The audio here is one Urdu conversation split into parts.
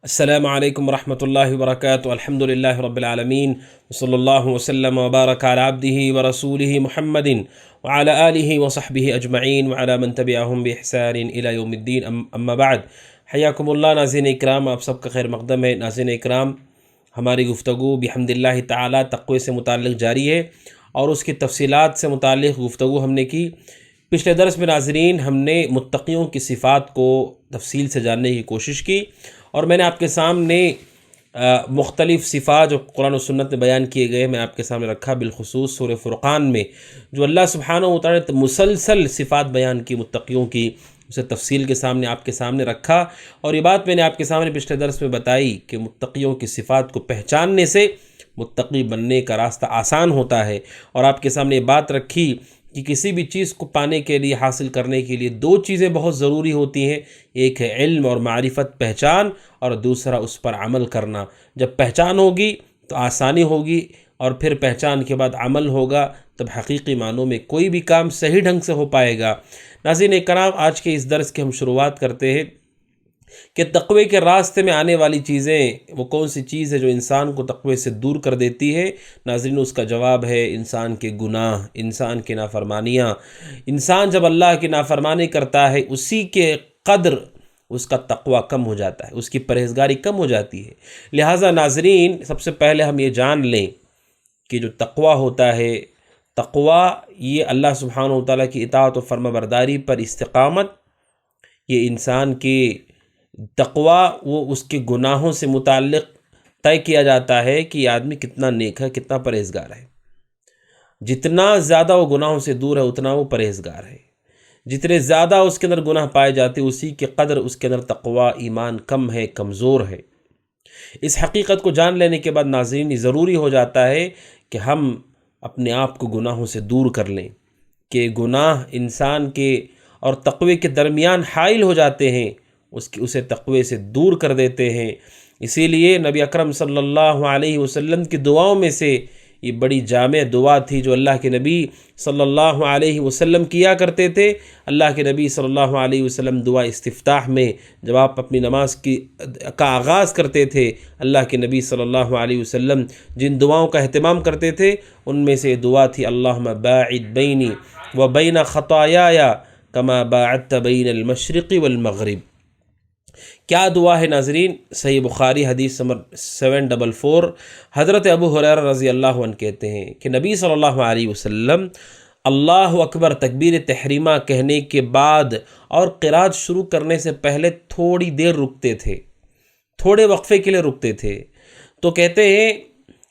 السلام علیکم ورحمۃ اللہ وبرکاتہ الحمد للہ رب العالمین وصلی اللہ وسلم وبارک علی عبدہ ورسولہ محمد وعلی آلہ وصحبہ اجمعین وعلی من تبعہم بإحسان الی یوم الدین اما بعد حیاکم اللہ۔ ناظرین اکرام، آپ سب کا خیر مقدم ہے۔ ناظرین اکرام، ہماری گفتگو بحمد اللہ تعالی تقوی سے متعلق جاری ہے اور اس کی تفصیلات سے متعلق گفتگو ہم نے کی۔ پچھلے درس میں ناظرین ہم نے متقیوں کی صفات کو تفصیل سے جاننے کی کوشش کی اور میں نے آپ کے سامنے مختلف صفات جو قرآن و سنت میں بیان کیے گئے میں آپ کے سامنے رکھا، بالخصوص سورہ فرقان میں جو اللہ سبحانہ و تعالی نے مسلسل صفات بیان کی متقیوں کی، اسے تفصیل کے سامنے آپ کے سامنے رکھا۔ اور یہ بات میں نے آپ کے سامنے پچھلے درس میں بتائی کہ متقیوں کی صفات کو پہچاننے سے متقی بننے کا راستہ آسان ہوتا ہے، اور آپ کے سامنے یہ بات رکھی کہ کسی بھی چیز کو پانے کے لیے، حاصل کرنے کے لیے دو چیزیں بہت ضروری ہوتی ہیں، ایک ہے علم اور معرفت، پہچان، اور دوسرا اس پر عمل کرنا۔ جب پہچان ہوگی تو آسانی ہوگی، اور پھر پہچان کے بعد عمل ہوگا، تب حقیقی معنوں میں کوئی بھی کام صحیح ڈھنگ سے ہو پائے گا۔ ناظرین کرام، آج کے اس درس کی ہم شروعات کرتے ہیں کہ تقوی کے راستے میں آنے والی چیزیں وہ کون سی چیز ہے جو انسان کو تقوی سے دور کر دیتی ہے۔ ناظرین، اس کا جواب ہے انسان کے گناہ، انسان کی نافرمانیاں۔ انسان جب اللہ کی نافرمانی کرتا ہے، اسی کے قدر اس کا تقوی کم ہو جاتا ہے، اس کی پرہیزگاری کم ہو جاتی ہے۔ لہٰذا ناظرین، سب سے پہلے ہم یہ جان لیں کہ جو تقوی ہوتا ہے، تقوی یہ اللہ سبحانہ و تعالیٰ کی اطاعت و فرما برداری پر استقامت، یہ انسان کی تقوی وہ اس کے گناہوں سے متعلق طے کیا جاتا ہے کہ یہ آدمی کتنا نیک ہے، کتنا پرہیزگار ہے۔ جتنا زیادہ وہ گناہوں سے دور ہے اتنا وہ پرہیزگار ہے، جتنے زیادہ اس کے اندر گناہ پائے جاتے اسی کے قدر اس کے اندر تقوی، ایمان کم ہے، کمزور ہے۔ اس حقیقت کو جان لینے کے بعد ناظرین، یہ ضروری ہو جاتا ہے کہ ہم اپنے آپ کو گناہوں سے دور کر لیں، کہ گناہ انسان کے اور تقوی کے درمیان حائل ہو جاتے ہیں، اسے تقوی سے دور کر دیتے ہیں۔ اسی لیے نبی اکرم صلی اللہ علیہ وسلم کی دعاؤں میں سے یہ بڑی جامع دعا تھی جو اللہ کے نبی صلی اللہ علیہ وسلم کیا کرتے تھے۔ اللہ کے نبی صلی اللہ علیہ وسلم دعا استفتاح میں جب آپ اپنی نماز کا آغاز کرتے تھے، اللہ کے نبی صلی اللہ علیہ وسلم جن دعاؤں کا اہتمام کرتے تھے ان میں سے دعا تھی اللہم باعد بینی و بین خطایای کما باعدت بین المشرق والمغرب۔ کیا دعا ہے ناظرین؟ صحیح بخاری حدیث نمبر 744، حضرت ابو ہریرہ رضی اللہ عنہ کہتے ہیں کہ نبی صلی اللہ علیہ وسلم اللہ اکبر تکبیر تحریمہ کہنے کے بعد اور قرات شروع کرنے سے پہلے تھوڑی دیر رکتے تھے، تھوڑے وقفے کے لیے رکتے تھے۔ تو کہتے ہیں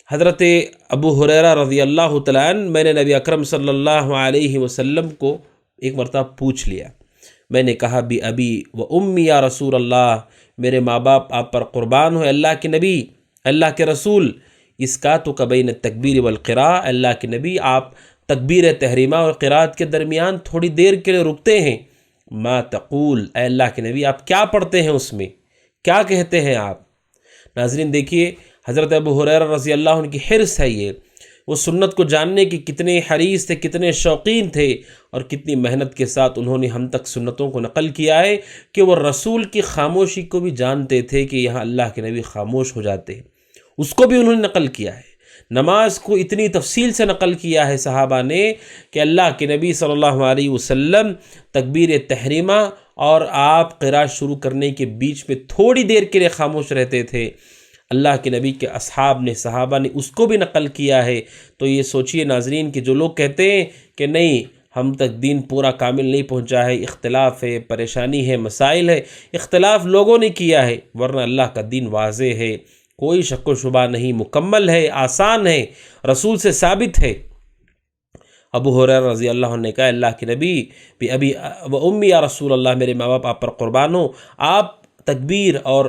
حضرت ابو ہریرہ رضی اللہ تعالیٰ عنہ، میں نے نبی اکرم صلی اللہ علیہ وسلم کو ایک مرتبہ پوچھ لیا، میں نے کہا بھی ابی و امی یا رسول اللہ، میرے ماں باپ آپ پر قربان ہوئے اللہ کے نبی، اللہ کے رسول، اس کا تو کبین تکبیر والقراء، اللہ کے نبی آپ تکبیر تحریمہ اور قرات کے درمیان تھوڑی دیر کے لیے رکتے ہیں، ما تقول، اے اللہ کے نبی آپ کیا پڑھتے ہیں، اس میں کیا کہتے ہیں آپ؟ ناظرین دیکھیے، حضرت ابو ہریرہ رضی اللہ عنہ کی حرص ہے، یہ وہ سنت کو جاننے کی کتنے حریص تھے، کتنے شوقین تھے، اور کتنی محنت کے ساتھ انہوں نے ہم تک سنتوں کو نقل کیا ہے کہ وہ رسول کی خاموشی کو بھی جانتے تھے کہ یہاں اللہ کے نبی خاموش ہو جاتے ہیں، اس کو بھی انہوں نے نقل کیا ہے۔ نماز کو اتنی تفصیل سے نقل کیا ہے صحابہ نے کہ اللہ کے نبی صلی اللہ علیہ وسلم تکبیر تحریمہ اور آپ قرات شروع کرنے کے بیچ میں تھوڑی دیر کے لیے خاموش رہتے تھے۔ اللہ کے نبی کے اصحاب نے، صحابہ نے اس کو بھی نقل کیا ہے۔ تو یہ سوچئے ناظرین کہ جو لوگ کہتے ہیں کہ نہیں ہم تک دین پورا کامل نہیں پہنچا ہے، اختلاف ہے، پریشانی ہے، مسائل ہے، اختلاف لوگوں نے کیا ہے، ورنہ اللہ کا دین واضح ہے، کوئی شک و شبہ نہیں، مکمل ہے، آسان ہے، رسول سے ثابت ہے۔ ابو ہریرہ رضی اللہ عنہ نے کہا اللہ کے نبی بھی ابی و امی یا رسول اللہ، میرے ماں باپ آپ پر قربان ہو، آپ تکبیر اور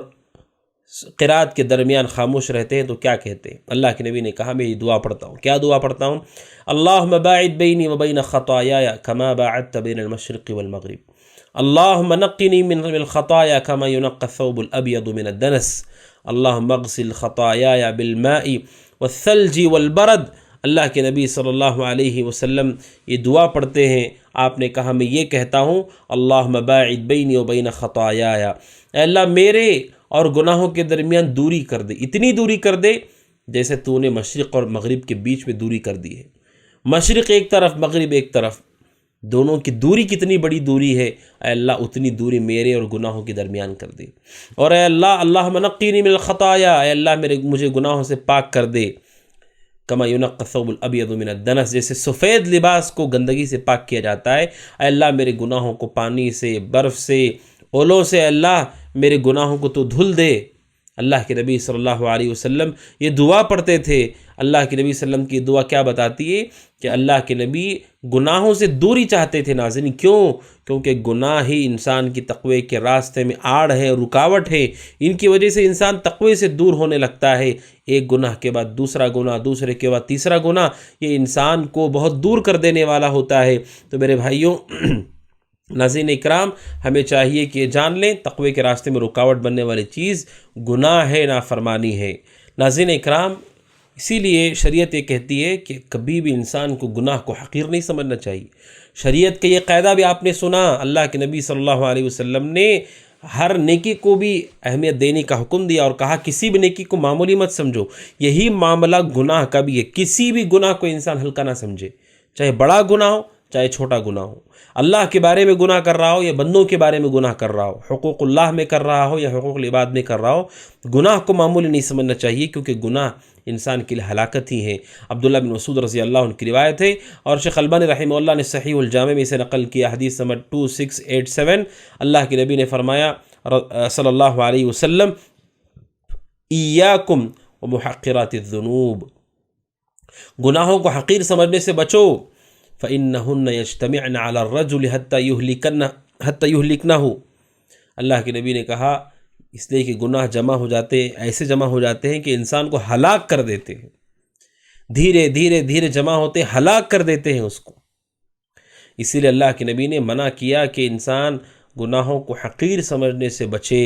قرات کے درمیان خاموش رہتے ہیں تو کیا کہتے ہیں؟ اللہ کے نبی نے کہا میں یہ دعا پڑھتا ہوں۔ کیا دعا پڑھتا ہوں؟ اللہم باعد بینی و بین خطایای کما باعدت بین المشرق والمغرب، اللہم نقنی من الخطایا کما ینقی الثوب الابیض من الدنس، اللہم اغسل خطایای بالماء والثلج والبرد۔ اللہ کے نبی صلی اللہ علیہ وسلم یہ دعا پڑھتے ہیں، آپ نے کہا میں یہ کہتا ہوں اللہم باعد بینی و بین خطایای، اے اللہ میرے اور گناہوں کے درمیان دوری کر دے، اتنی دوری کر دے جیسے تو نے مشرق اور مغرب کے بیچ میں دوری کر دی ہے۔ مشرق ایک طرف، مغرب ایک طرف، دونوں کی دوری کتنی بڑی دوری ہے، اے اللہ اتنی دوری میرے اور گناہوں کے درمیان کر دے۔ اور اے اللہ، اللہم نقینی من الخطایا، اے اللہ مجھے گناہوں سے پاک کر دے، کما ینقی الثوب الابیض من الدنس، جیسے سفید لباس کو گندگی سے پاک کیا جاتا ہے، اے اللہ میرے گناہوں کو پانی سے، برف سے، اولوں سے، اے اللہ میرے گناہوں کو تو دھل دے۔ اللہ کے نبی صلی اللہ علیہ وسلم یہ دعا پڑھتے تھے۔ اللہ کے نبی صلی اللہ علیہ وسلم کی دعا کیا بتاتی ہے کہ اللہ کے نبی گناہوں سے دوری چاہتے تھے۔ ناظرین کیوں؟ کیونکہ گناہ ہی انسان کی تقوی کے راستے میں آڑ ہے، رکاوٹ ہے۔ ان کی وجہ سے انسان تقوی سے دور ہونے لگتا ہے۔ ایک گناہ کے بعد دوسرا گناہ، دوسرے کے بعد تیسرا گناہ، یہ انسان کو بہت دور کر دینے والا ہوتا ہے۔ تو میرے بھائیوں، ناظرین اکرام، ہمیں چاہیے کہ جان لیں تقوی کے راستے میں رکاوٹ بننے والی چیز گناہ ہے، نافرمانی ہے۔ ناظرین اکرام، اسی لیے شریعت یہ کہتی ہے کہ کبھی بھی انسان کو گناہ کو حقیر نہیں سمجھنا چاہیے۔ شریعت کا یہ قاعدہ بھی آپ نے سنا، اللہ کے نبی صلی اللہ علیہ وسلم نے ہر نیکی کو بھی اہمیت دینے کا حکم دیا اور کہا کسی بھی نیکی کو معمولی مت سمجھو۔ یہی معاملہ گناہ کا بھی ہے، کسی بھی گناہ کو انسان ہلکا نہ سمجھے، چاہے بڑا گناہ ہو چاہے چھوٹا گناہ ہو۔ اللہ کے بارے میں گناہ کر رہا ہو یا بندوں کے بارے میں گناہ کر رہا ہو، حقوق اللہ میں کر رہا ہو یا حقوق العباد میں کر رہا ہو، گناہ کو معمولی نہیں سمجھنا چاہیے، کیونکہ گناہ انسان کے لیے ہلاکت ہی ہے۔ عبداللہ بن مسعود رضی اللہ عنہ کی روایت ہے، اور شیخ البانی رحمہ اللہ نے صحیح الجامع میں اسے نقل کیا، حدیث نمبر 2687۔ اللہ کے نبی نے فرمایا صلی اللہ علیہ وسلم، ایاکم ومحقرات الذنوب، گناہوں کو حقیر سمجھنے سے بچو، فَإِنَّهُنَّ يَجْتَمِعْنَ عَلَى الرَّجُلِ حَتَّى يُهْلِكْنَهُ۔ اللہ کے نبی نے کہا اس لیے کہ گناہ جمع ہو جاتے، ایسے جمع ہو جاتے ہیں کہ انسان کو ہلاک کر دیتے ہیں، دھیرے دھیرے دھیرے جمع ہوتے ہلاک کر دیتے ہیں اس کو۔ اسی لیے اللہ کے نبی نے منع کیا کہ انسان گناہوں کو حقیر سمجھنے سے بچے۔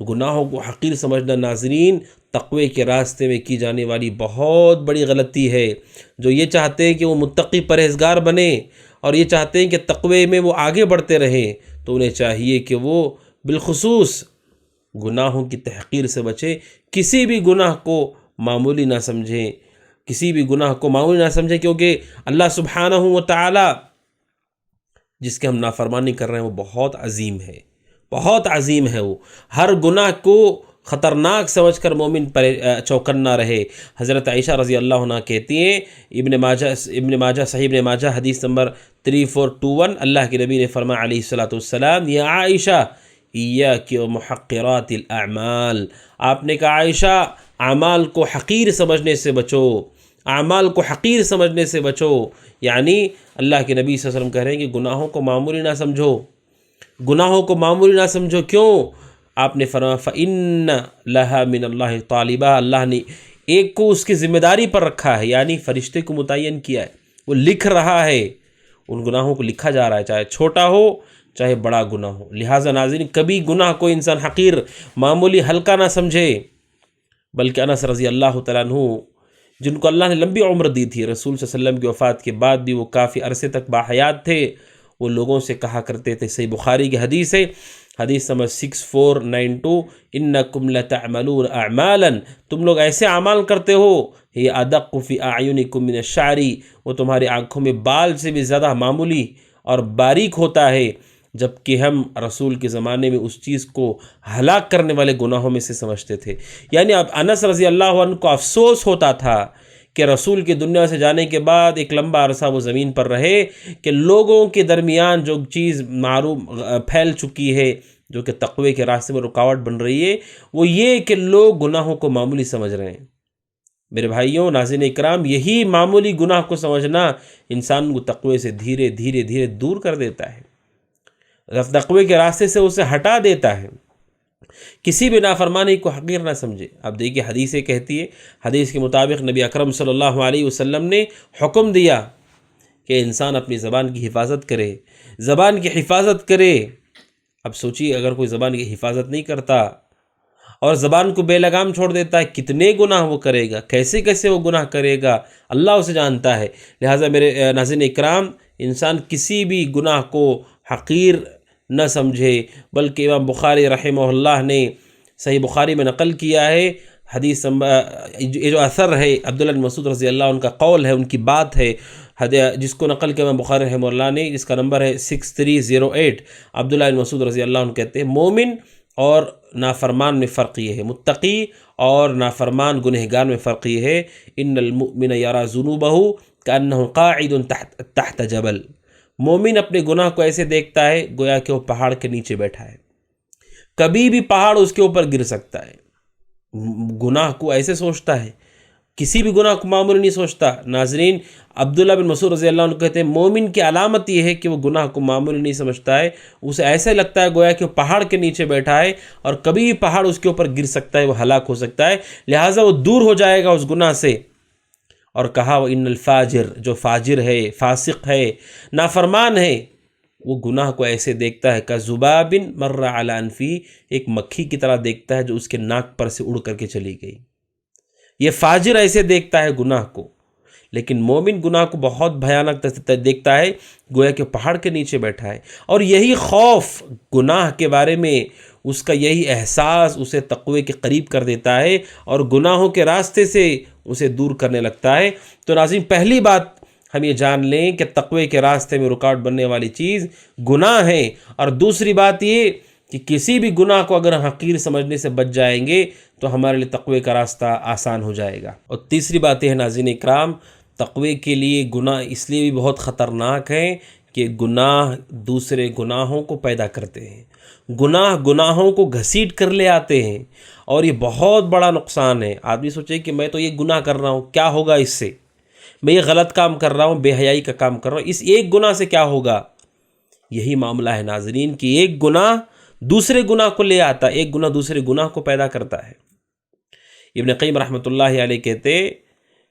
گناہوں کو حقیر سمجھنا ناظرین تقوی کے راستے میں کی جانے والی بہت بڑی غلطی ہے۔ جو یہ چاہتے ہیں کہ وہ متقی پرہیزگار بنے اور یہ چاہتے ہیں کہ تقوی میں وہ آگے بڑھتے رہیں، تو انہیں چاہیے کہ وہ بالخصوص گناہوں کی تحقیر سے بچے، کسی بھی گناہ کو معمولی نہ سمجھیں، کسی بھی گناہ کو معمولی نہ سمجھیں، کیونکہ اللہ سبحانہ و تعالی جس کے ہم نافرمانی کر رہے ہیں وہ بہت عظیم ہے، بہت عظیم ہے۔ وہ ہر گناہ کو خطرناک سمجھ کر مومن پر چوکنا رہے۔ حضرت عائشہ رضی اللہ عنہ کہتی ہیں، ابن ماجہ صحیح ابن ماجہ حدیث نمبر 3421، اللہ کے نبی نے فرمایا علیہ الصلاۃ والسلام، یا عائشہ ایاک ومحقرات الاعمال، آپ نے کہا عائشہ اعمال کو حقیر سمجھنے سے بچو، اعمال کو حقیر سمجھنے سے بچو، یعنی اللہ کے نبی صلی اللہ علیہ وسلم کہہ رہے ہیں کہ گناہوں کو معمولی نہ سمجھو، گناہوں کو معمولی نہ سمجھو۔ کیوں؟ آپ نے فرمایا فَإِنَّ لَهَا مِنَ اللَّهِ طَالِبًا، اللہ نے ایک کو اس کی ذمہ داری پر رکھا ہے، یعنی فرشتے کو متعین کیا ہے، وہ لکھ رہا ہے، ان گناہوں کو لکھا جا رہا ہے، چاہے چھوٹا ہو چاہے بڑا گناہ ہو۔ لہٰذا ناظرین کبھی گناہ کو انسان حقیر، معمولی، ہلکا نہ سمجھے، بلکہ انس رضی اللہ تعالیٰ عنہ جن کو اللہ نے لمبی عمر دی تھی، رسول صلی اللہ علیہ وسلم کی وفات کے بعد بھی وہ کافی عرصے تک باحیات تھے، وہ لوگوں سے کہا کرتے تھے، صحیح بخاری کی حدیث ہے، حدیث نمبر 6492، انکم لتعملون اعمالا، تم لوگ ایسے اعمال کرتے ہو، یہ ادق فی اعینکم من الشعر، وہ تمہاری آنکھوں میں بال سے بھی زیادہ معمولی اور باریک ہوتا ہے، جبکہ ہم رسول کے زمانے میں اس چیز کو ہلاک کرنے والے گناہوں میں سے سمجھتے تھے۔ یعنی اب انس رضی اللہ عنہ کو افسوس ہوتا تھا کہ رسول کی دنیا سے جانے کے بعد ایک لمبا عرصہ وہ زمین پر رہے، کہ لوگوں کے درمیان جو چیز معروف پھیل چکی ہے، جو کہ تقوی کے راستے میں رکاوٹ بن رہی ہے، وہ یہ کہ لوگ گناہوں کو معمولی سمجھ رہے ہیں۔ میرے بھائیوں، ناظرین اکرام، یہی معمولی گناہ کو سمجھنا انسان کو تقوی سے دھیرے دھیرے دھیرے دور کر دیتا ہے، تقوی کے راستے سے اسے ہٹا دیتا ہے۔ کسی بھی نافرمانی کو حقیر نہ سمجھے۔ اب دیکھیے حدیث کہتی ہے، حدیث کے مطابق نبی اکرم صلی اللہ علیہ وسلم نے حکم دیا کہ انسان اپنی زبان کی حفاظت کرے، زبان کی حفاظت کرے۔ اب سوچیے اگر کوئی زبان کی حفاظت نہیں کرتا اور زبان کو بے لگام چھوڑ دیتا ہے، کتنے گناہ وہ کرے گا، کیسے کیسے وہ گناہ کرے گا، اللہ اسے جانتا ہے۔ لہٰذا میرے ناظرین اکرام، انسان کسی بھی گناہ کو حقیر نہ سمجھے، بلکہ امام بخاری رحمہ اللہ نے صحیح بخاری میں نقل کیا ہے حدیث یہ جو اثر ہے عبداللہ بن مسعود رضی اللہ عنہ کا قول ہے، ان کی بات ہے، جس کو نقل کیا امام بخاری رحمہ اللہ نے، جس کا نمبر ہے 6308۔ عبداللہ بن مسعود رضی اللہ عنہ کہتے ہیں مومن اور نافرمان میں فرق یہ ہے، متقی اور نافرمان گنہگار میں فرق یہ ہے، ان المؤمن یرا ذنوبہ کأنہ قاعد تحت جبل، مومن اپنے گناہ کو ایسے دیکھتا ہے گویا کہ وہ پہاڑ کے نیچے بیٹھا ہے، کبھی بھی پہاڑ اس کے اوپر گر سکتا ہے، گناہ کو ایسے سوچتا ہے، کسی بھی گناہ کو معمولی نہیں سوچتا۔ ناظرین، عبداللہ بن مسعود رضی اللہ عنہ کہتے ہیں مومن کی علامت یہ ہے کہ وہ گناہ کو معمولی نہیں سمجھتا ہے، اسے ایسے لگتا ہے گویا کہ وہ پہاڑ کے نیچے بیٹھا ہے اور کبھی بھی پہاڑ اس کے اوپر گر سکتا ہے، وہ ہلاک ہو سکتا ہے، لہٰذا وہ دور ہو جائے گا اس گناہ سے۔ اور کہا وَإِنَّ الْفَاجِرَ، جو فاجر ہے، فاسق ہے، نافرمان ہے، وہ گناہ کو ایسے دیکھتا ہے كَذُبَابٍ مَرَّ عَلَى أَنْفِهِ، ایک مکھی کی طرح دیکھتا ہے جو اس کے ناک پر سے اڑ کر کے چلی گئی۔ یہ فاجر ایسے دیکھتا ہے گناہ کو، لیکن مومن گناہ کو بہت بھیانک دیکھتا ہے گویا کہ پہاڑ کے نیچے بیٹھا ہے، اور یہی خوف گناہ کے بارے میں، اس کا یہی احساس اسے تقوی کے قریب کر دیتا ہے اور گناہوں کے راستے سے اسے دور کرنے لگتا ہے۔ تو ناظرین، پہلی بات ہم یہ جان لیں کہ تقوی کے راستے میں رکاوٹ بننے والی چیز گناہ ہے، اور دوسری بات یہ کہ کسی بھی گناہ کو اگر ہم حقیر سمجھنے سے بچ جائیں گے تو ہمارے لیے تقوی کا راستہ آسان ہو جائے گا۔ اور تیسری بات یہ ہے ناظرین اکرام، تقوی کے لیے گناہ اس لیے بھی بہت خطرناک ہے کہ گناہ دوسرے گناہوں کو پیدا کرتے ہیں، گناہوں کو گھسیٹ کر لے آتے ہیں، اور یہ بہت بڑا نقصان ہے۔ آدمی سوچے کہ میں تو یہ گناہ کر رہا ہوں، کیا ہوگا اس سے؟ میں یہ غلط کام کر رہا ہوں، بے حیائی کا کام کر رہا ہوں، اس ایک گناہ سے کیا ہوگا؟ یہی معاملہ ہے ناظرین کہ ایک گناہ دوسرے گناہ کو لے آتا ہے، ایک گناہ دوسرے گناہ کو پیدا کرتا ہے۔ ابن قیم رحمۃ اللہ علیہ کہتے،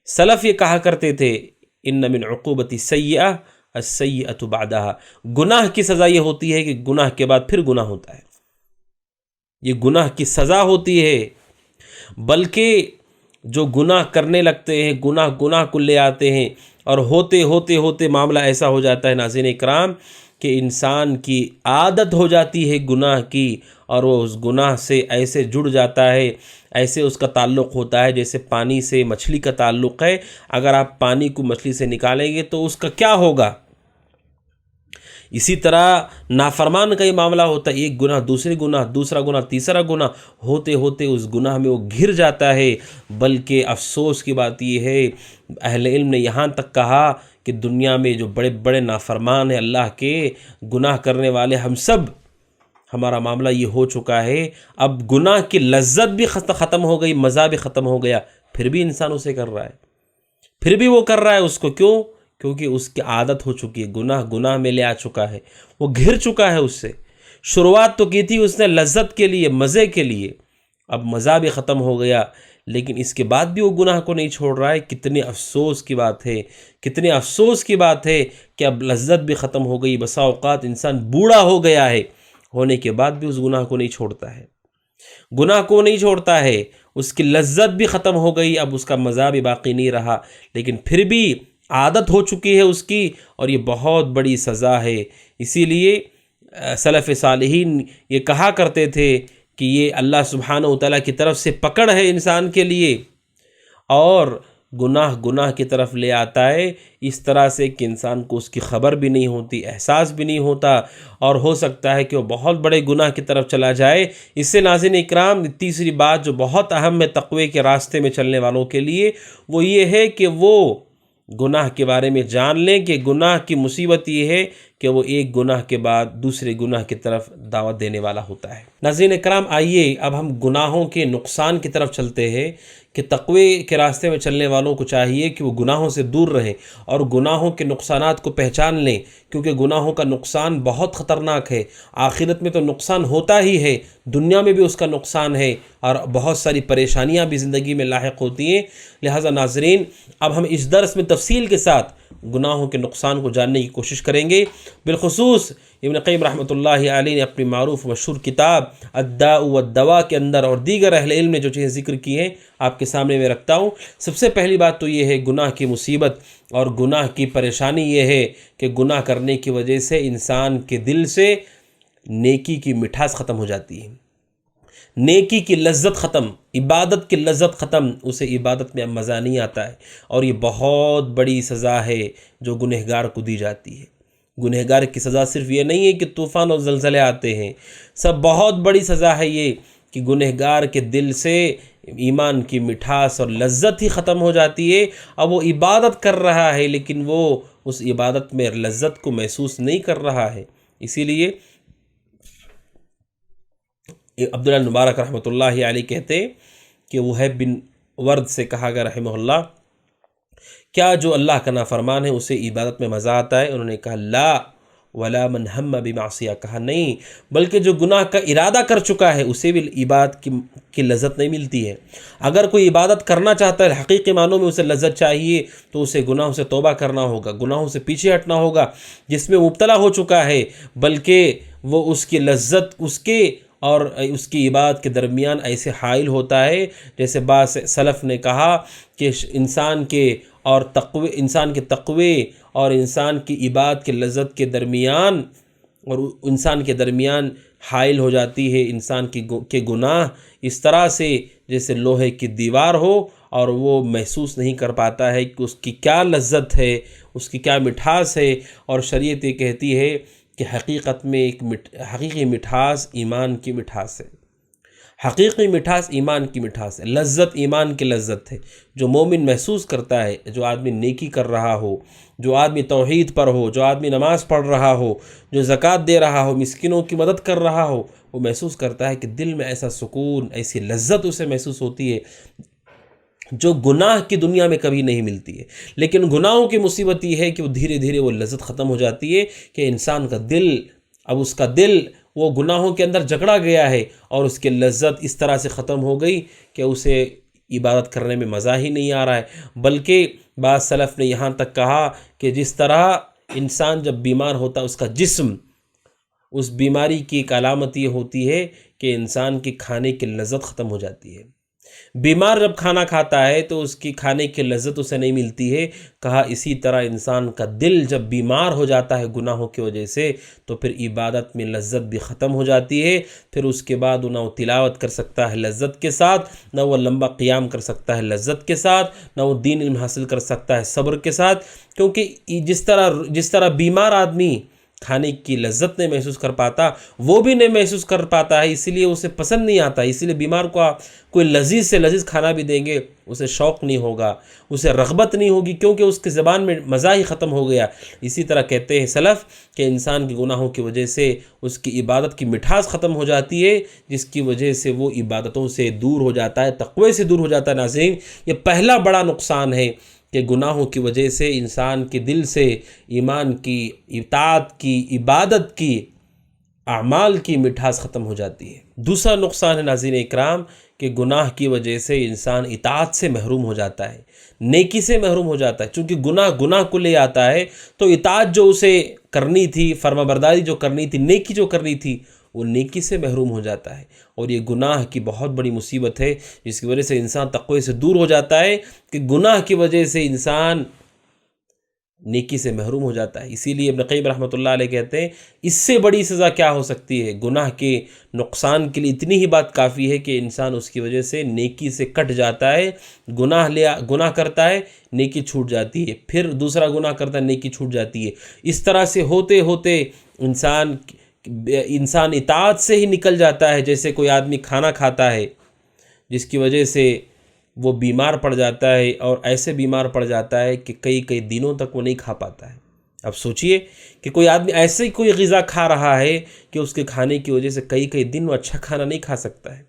سلف یہ کہا کرتے تھے ان من عقوبۃ السیئہ السیئۃ بعدہا، گناہ کی سزا یہ ہوتی ہے کہ گناہ کے بعد پھر گناہ ہوتا ہے، یہ گناہ کی سزا ہوتی ہے۔ بلکہ جو گناہ کرنے لگتے ہیں، گناہ کو لے آتے ہیں، اور ہوتے معاملہ ایسا ہو جاتا ہے ناظرین اکرام کہ انسان کی عادت ہو جاتی ہے گناہ کی، اور وہ اس گناہ سے ایسے جڑ جاتا ہے، ایسے اس کا تعلق ہوتا ہے جیسے پانی سے مچھلی کا تعلق ہے۔ اگر آپ پانی کو مچھلی سے نکالیں گے تو اس کا کیا ہوگا؟ اسی طرح نافرمان کا یہ معاملہ ہوتا ہے، ایک گناہ دوسرے گناہ، دوسرا گناہ تیسرا گناہ، ہوتے اس گناہ میں وہ گھر جاتا ہے۔ بلکہ افسوس کی بات یہ ہے، اہل علم نے یہاں تک کہا کہ دنیا میں جو بڑے بڑے نافرمان ہیں اللہ کے، گناہ کرنے والے، ہم سب، ہمارا معاملہ یہ ہو چکا ہے، اب گناہ کی لذت بھی ختم ہو گئی، مزہ بھی ختم ہو گیا، پھر بھی انسان اسے کر رہا ہے، پھر بھی وہ کر رہا ہے اس کو، کیوں؟ کیونکہ اس کی عادت ہو چکی ہے، گناہ میں لے آ چکا ہے، وہ گھر چکا ہے اس سے۔ شروعات تو کی تھی اس نے لذت کے لیے، مزے کے لیے، اب مزہ بھی ختم ہو گیا، لیکن اس کے بعد بھی وہ گناہ کو نہیں چھوڑ رہا ہے۔ کتنے افسوس کی بات ہے، کتنے افسوس کی بات ہے کہ اب لذت بھی ختم ہو گئی، بسا اوقات انسان بوڑھا ہو گیا ہے، ہونے کے بعد بھی اس گناہ کو نہیں چھوڑتا ہے، گناہ کو نہیں چھوڑتا ہے، اس کی لذت بھی ختم ہو گئی، اب اس کا مزہ بھی باقی نہیں رہا، لیکن پھر بھی عادت ہو چکی ہے اس کی، اور یہ بہت بڑی سزا ہے۔ اسی لیے سلف صالحین یہ کہا کرتے تھے کہ یہ اللہ سبحانہ وتعالیٰ کی طرف سے پکڑ ہے انسان کے لیے، اور گناہ کی طرف لے آتا ہے اس طرح سے کہ انسان کو اس کی خبر بھی نہیں ہوتی، احساس بھی نہیں ہوتا، اور ہو سکتا ہے کہ وہ بہت بڑے گناہ کی طرف چلا جائے۔ اس سے ناظرین اکرام، تیسری بات جو بہت اہم ہے تقوی کے راستے میں چلنے والوں کے لیے، وہ یہ ہے کہ وہ گناہ کے بارے میں جان لیں کہ گناہ کی مصیبت یہ ہے کہ وہ ایک گناہ کے بعد دوسرے گناہ کی طرف دعوت دینے والا ہوتا ہے۔ ناظرین اکرام، آئیے اب ہم گناہوں کے نقصان کی طرف چلتے ہیں کہ تقوی کے راستے میں چلنے والوں کو چاہیے کہ وہ گناہوں سے دور رہیں اور گناہوں کے نقصانات کو پہچان لیں، کیونکہ گناہوں کا نقصان بہت خطرناک ہے۔ آخرت میں تو نقصان ہوتا ہی ہے، دنیا میں بھی اس کا نقصان ہے، اور بہت ساری پریشانیاں بھی زندگی میں لاحق ہوتی ہیں۔ لہٰذا ناظرین، اب ہم اس درس میں تفصیل کے ساتھ گناہوں کے نقصان کو جاننے کی کوشش کریں گے۔ بالخصوص ابن قیم رحمۃ اللہ علیہ نے اپنی معروف مشہور کتاب الداء والدواء کے اندر اور دیگر اہل علم نے جو چیزیں ذکر کی ہیں آپ کے سامنے میں رکھتا ہوں۔ سب سے پہلی بات تو یہ ہے گناہ کی مصیبت اور گناہ کی پریشانی یہ ہے کہ گناہ کرنے کی وجہ سے انسان کے دل سے نیکی کی مٹھاس ختم ہو جاتی ہے۔ نیکی کی لذت ختم، عبادت کی لذت ختم، اسے عبادت میں مزہ نہیں آتا ہے، اور یہ بہت بڑی سزا ہے جو گنہگار کو دی جاتی ہے۔ گنہگار کی سزا صرف یہ نہیں ہے کہ طوفان اور زلزلے آتے ہیں، بہت بڑی سزا ہے یہ کہ گنہگار کے دل سے ایمان کی مٹھاس اور لذت ہی ختم ہو جاتی ہے۔ اب وہ عبادت کر رہا ہے لیکن وہ اس عبادت میں لذت کو محسوس نہیں کر رہا ہے۔ اسی لیے عبداللہ مبارک رحمۃ اللہ علیہ کہتے ہیں کہ وہیب بن ورد سے کہا گیا رحمہ اللہ، کیا جو اللہ کا نافرمان ہے اسے عبادت میں مزہ آتا ہے؟ انہوں نے کہا لا ولا من ہم بمعصیہ، کہا نہیں، بلکہ جو گناہ کا ارادہ کر چکا ہے اسے بھی عبادت کی لذت نہیں ملتی ہے۔ اگر کوئی عبادت کرنا چاہتا ہے، حقیقی معنوں میں اسے لذت چاہیے، تو اسے گناہوں سے توبہ کرنا ہوگا، گناہوں سے پیچھے ہٹنا ہوگا جس میں مبتلا ہو چکا ہے، بلکہ وہ اس کی لذت اس کے اور اس کی عبادت کے درمیان ایسے حائل ہوتا ہے جیسے بعض سلف نے کہا کہ انسان کے تقوی اور انسان کی عبادت کے لذت کے درمیان اور انسان کے درمیان حائل ہو جاتی ہے انسان کے گناہ، اس طرح سے جیسے لوہے کی دیوار ہو اور وہ محسوس نہیں کر پاتا ہے کہ اس کی کیا لذت ہے، اس کی کیا مٹھاس ہے۔ اور شریعت یہ کہتی ہے کہ حقیقت میں حقیقی مٹھاس ایمان کی مٹھاس ہے، حقیقی مٹھاس ایمان کی مٹھاس ہے، لذت ایمان کی لذت ہے جو مومن محسوس کرتا ہے۔ جو آدمی نیکی کر رہا ہو، جو آدمی توحید پر ہو، جو آدمی نماز پڑھ رہا ہو، جو زکوٰۃ دے رہا ہو، مسکینوں کی مدد کر رہا ہو، وہ محسوس کرتا ہے کہ دل میں ایسا سکون، ایسی لذت اسے محسوس ہوتی ہے جو گناہ کی دنیا میں کبھی نہیں ملتی ہے۔ لیکن گناہوں کی مصیبت یہ ہے کہ وہ دھیرے دھیرے وہ لذت ختم ہو جاتی ہے کہ انسان کا دل، اب اس کا دل وہ گناہوں کے اندر جکڑا گیا ہے اور اس کی لذت اس طرح سے ختم ہو گئی کہ اسے عبادت کرنے میں مزہ ہی نہیں آ رہا ہے۔ بلکہ بعض سلف نے یہاں تک کہا کہ جس طرح انسان جب بیمار ہوتا ہے اس کا جسم، اس بیماری کی ایک علامت یہ ہوتی ہے کہ انسان کی کھانے کی لذت ختم ہو جاتی ہے۔ بیمار جب کھانا کھاتا ہے تو اس کی کھانے کی لذت اسے نہیں ملتی ہے۔ کہا اسی طرح انسان کا دل جب بیمار ہو جاتا ہے گناہوں کی وجہ سے تو پھر عبادت میں لذت بھی ختم ہو جاتی ہے۔ پھر اس کے بعد نہ وہ تلاوت کر سکتا ہے لذت کے ساتھ، نہ وہ لمبا قیام کر سکتا ہے لذت کے ساتھ، نہ وہ دین علم حاصل کر سکتا ہے صبر کے ساتھ، کیونکہ جس طرح بیمار آدمی کھانے کی لذت نہیں محسوس کر پاتا، وہ بھی نہیں محسوس کر پاتا ہے، اسی لیے اسے پسند نہیں آتا۔ اسی لیے بیمار کو کوئی لذیذ سے لذیذ کھانا بھی دیں گے اسے شوق نہیں ہوگا، اسے رغبت نہیں ہوگی، کیونکہ اس کی زبان میں مزہ ہی ختم ہو گیا۔ اسی طرح کہتے ہیں سلف کہ انسان کے گناہوں کی وجہ سے اس کی عبادت کی مٹھاس ختم ہو جاتی ہے، جس کی وجہ سے وہ عبادتوں سے دور ہو جاتا ہے، تقوی سے دور ہو جاتا ہے۔ ناظرین، یہ پہلا بڑا نقصان ہے کہ گناہوں کی وجہ سے انسان کے دل سے ایمان کی، اطاعت کی، عبادت کی، اعمال کی مٹھاس ختم ہو جاتی ہے۔ دوسرا نقصان ہے ناظرین اکرام کہ گناہ کی وجہ سے انسان اطاعت سے محروم ہو جاتا ہے، نیکی سے محروم ہو جاتا ہے۔ چونکہ گناہ کو لے آتا ہے تو اطاعت جو اسے کرنی تھی، فرما برداری جو کرنی تھی، نیکی جو کرنی تھی، وہ نیکی سے محروم ہو جاتا ہے۔ اور یہ گناہ کی بہت بڑی مصیبت ہے جس کی وجہ سے انسان تقوی سے دور ہو جاتا ہے کہ گناہ کی وجہ سے انسان نیکی سے محروم ہو جاتا ہے۔ اسی لیے ابن قیم رحمۃ اللہ علیہ کہتے ہیں اس سے بڑی سزا کیا ہو سکتی ہے؟ گناہ کے نقصان کے لیے اتنی ہی بات کافی ہے کہ انسان اس کی وجہ سے نیکی سے کٹ جاتا ہے، گناہ کرتا ہے، نیکی چھوٹ جاتی ہے، پھر دوسرا گناہ کرتا ہے، نیکی چھوٹ جاتی ہے۔ اس طرح سے ہوتے ہوتے انسان اطاعت سے ہی نکل جاتا ہے۔ جیسے کوئی آدمی کھانا کھاتا ہے جس کی وجہ سے وہ بیمار پڑ جاتا ہے، اور ایسے بیمار پڑ جاتا ہے کہ کئی دنوں تک وہ نہیں کھا پاتا ہے۔ اب سوچئے کہ کوئی آدمی ایسے ہی کوئی غذا کھا رہا ہے کہ اس کے کھانے کی وجہ سے کئی دن وہ اچھا کھانا نہیں کھا سکتا ہے۔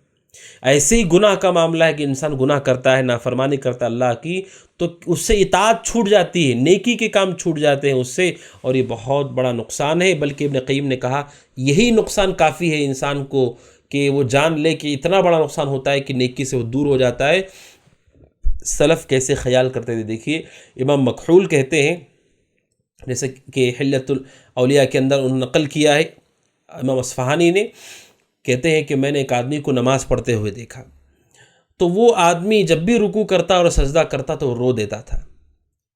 ایسے ہی گناہ کا معاملہ ہے کہ انسان گناہ کرتا ہے، نافرمانی کرتا ہے اللہ کی، تو اس سے اطاعت چھوٹ جاتی ہے، نیکی کے کام چھوٹ جاتے ہیں اس سے، اور یہ بہت بڑا نقصان ہے۔ بلکہ ابن قیم نے کہا یہی نقصان کافی ہے انسان کو کہ وہ جان لے کہ اتنا بڑا نقصان ہوتا ہے کہ نیکی سے وہ دور ہو جاتا ہے۔ سلف کیسے خیال کرتے تھے دیکھیے، امام مکحول کہتے ہیں، جیسے کہ حلیۃ الاولیاء کے اندر انہوں نے نقل کیا ہے، امام اصفہانی نے کہتے ہیں کہ میں نے ایک آدمی کو نماز پڑھتے ہوئے دیکھا، تو وہ آدمی جب بھی رکوع کرتا اور سجدہ کرتا تو وہ رو دیتا تھا۔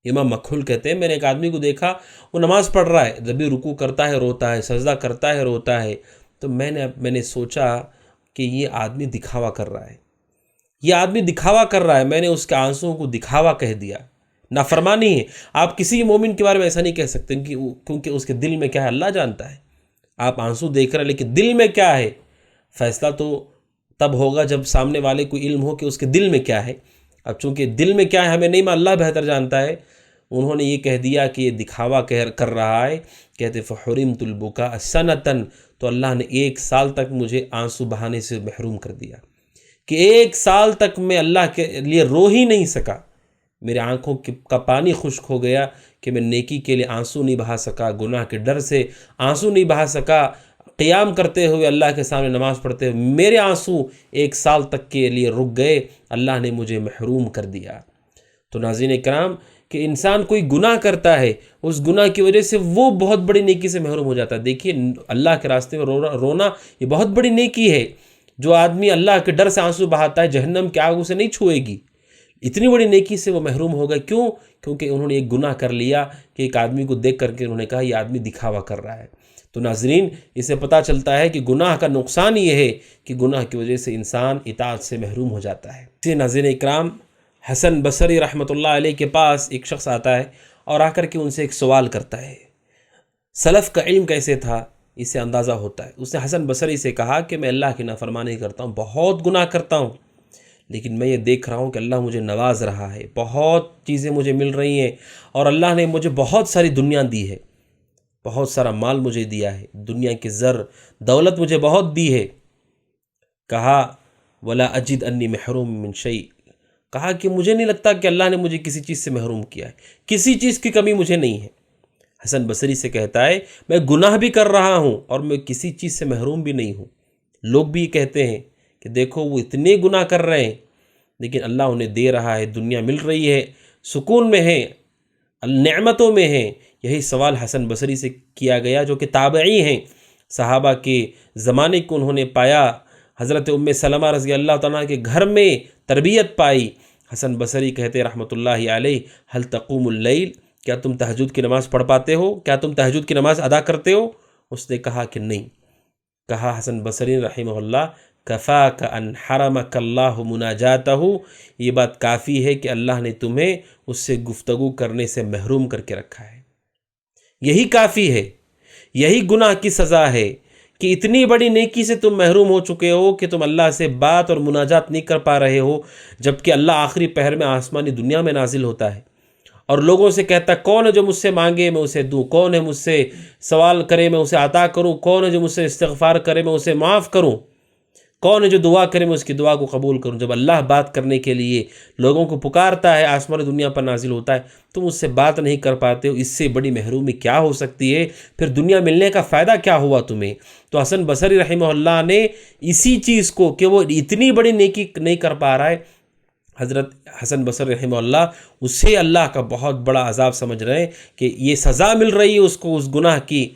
امام مکحول کہتے ہیں میں نے ایک آدمی کو دیکھا، وہ نماز پڑھ رہا ہے، جب بھی رکوع کرتا ہے روتا ہے، سجدہ کرتا ہے روتا ہے، تو میں نے سوچا کہ یہ آدمی دکھاوا کر رہا ہے، یہ آدمی دکھاوا کر رہا ہے، میں نے اس کے آنسوؤں کو دکھاوا کہہ دیا، نافرمانی ہے۔ آپ کسی مومن کے بارے میں ایسا نہیں کہہ سکتے کیونکہ اس کے دل میں کیا ہے اللہ جانتا ہے۔ آپ آنسو دیکھ رہے ہیں لیکن دل میں کیا ہے، فیصلہ تو تب ہوگا جب سامنے والے کو علم ہو کہ اس کے دل میں کیا ہے۔ اب چونکہ دل میں کیا ہے ہمیں نہیں، اللہ بہتر جانتا ہے، انہوں نے یہ کہہ دیا کہ یہ دکھاوا کر رہا ہے۔ کہتے فحرمت البکاء سنتاً، تو اللہ نے 1 سال تک مجھے آنسو بہانے سے محروم کر دیا، کہ 1 سال تک میں اللہ کے لیے رو ہی نہیں سکا، میرے آنکھوں کا پانی خشک ہو گیا کہ میں نیکی کے لیے آنسو نہیں بہا سکا، گناہ کے ڈر سے آنسو نہیں بہا سکا، قیام کرتے ہوئے اللہ کے سامنے نماز پڑھتے ہوئے میرے آنسو 1 سال تک کے لیے رک گئے، اللہ نے مجھے محروم کر دیا۔ تو ناظرین کرام کہ انسان کوئی گناہ کرتا ہے، اس گناہ کی وجہ سے وہ بہت بڑی نیکی سے محروم ہو جاتا ہے۔ دیکھیے اللہ کے راستے میں رونا یہ بہت بڑی نیکی ہے۔ جو آدمی اللہ کے ڈر سے آنسو بہاتا ہے جہنم کی آگ اسے نہیں چھوئے گی، اتنی بڑی نیکی سے وہ محروم ہو گئے۔ کیوں؟ کیونکہ انہوں نے ایک گناہ کر لیا کہ ایک آدمی کو دیکھ کر کے انہوں نے کہا یہ آدمی دکھاوا کر رہا ہے۔ تو ناظرین اس سے پتہ چلتا ہے کہ گناہ کا نقصان یہ ہے کہ گناہ کی وجہ سے انسان اطاعت سے محروم ہو جاتا ہے۔ اسی ناظرین اکرام حسن بصری رحمۃ اللہ علیہ کے پاس ایک شخص آتا ہے اور آ کر کے ان سے ایک سوال کرتا ہے۔ سلف کا علم کیسے تھا اس سے اندازہ ہوتا ہے۔ اس نے حسن بصری سے کہا کہ میں اللہ کی نافرمانی کرتا ہوں، بہت گناہ کرتا ہوں، لیکن میں یہ دیکھ رہا ہوں کہ اللہ مجھے نواز رہا ہے، بہت چیزیں مجھے مل رہی ہیں، اور اللہ نے مجھے بہت ساری دنیا دی ہے، بہت سارا مال مجھے دیا ہے، دنیا کی زر دولت مجھے بہت دی ہے۔ کہا ولا اجد انی محروم من شیء، کہا کہ مجھے نہیں لگتا کہ اللہ نے مجھے کسی چیز سے محروم کیا ہے، کسی چیز کی کمی مجھے نہیں ہے۔ حسن بصری سے کہتا ہے میں گناہ بھی کر رہا ہوں اور میں کسی چیز سے محروم بھی نہیں ہوں۔ لوگ بھی کہتے ہیں کہ دیکھو وہ اتنے گناہ کر رہے ہیں لیکن اللہ انہیں دے رہا ہے، دنیا مل رہی ہے، سکون میں ہیں، نعمتوں میں ہیں۔ یہی سوال حسن بصری سے کیا گیا جو کہ تابعی ہیں، صحابہ کے زمانے کو انہوں نے پایا، حضرت ام سلمہ رضی اللہ تعالیٰ کے گھر میں تربیت پائی۔ حسن بصری کہتے رحمۃ اللہ علیہ هل تقوم اللیل، کیا تم تہجد کی نماز پڑھ پاتے ہو، کیا تم تہجد کی نماز ادا کرتے ہو؟ اس نے کہا کہ نہیں۔ کہا حسن بصری رحمہ اللہ کفاک ان حرمک اللہ مناجاتہ، یہ بات کافی ہے کہ اللہ نے تمہیں اس سے گفتگو کرنے سے محروم کر کے رکھا ہے، یہی کافی ہے، یہی گناہ کی سزا ہے کہ اتنی بڑی نیکی سے تم محروم ہو چکے ہو کہ تم اللہ سے بات اور مناجات نہیں کر پا رہے ہو، جبکہ اللہ آخری پہر میں آسمانی دنیا میں نازل ہوتا ہے اور لوگوں سے کہتا کون ہے جو مجھ سے مانگے میں اسے دوں، کون ہے مجھ سے سوال کرے میں اسے عطا کروں، کون ہے جو مجھ سے استغفار کرے میں اسے معاف کروں، کون ہے جو دعا کرے میں اس کی دعا کو قبول کروں۔ جب اللہ بات کرنے کے لیے لوگوں کو پکارتا ہے، آسمان دنیا پر نازل ہوتا ہے، تم اس سے بات نہیں کر پاتے ہو، اس سے بڑی محرومی کیا ہو سکتی ہے؟ پھر دنیا ملنے کا فائدہ کیا ہوا تمہیں؟ تو حسن بصری رحمہ اللہ نے اسی چیز کو کہ وہ اتنی بڑی نیکی نہیں کر پا رہا ہے، حضرت حسن بصری رحمہ اللہ اسے اللہ کا بہت بڑا عذاب سمجھ رہے ہیں کہ یہ سزا مل رہی ہے اس کو اس گناہ کی،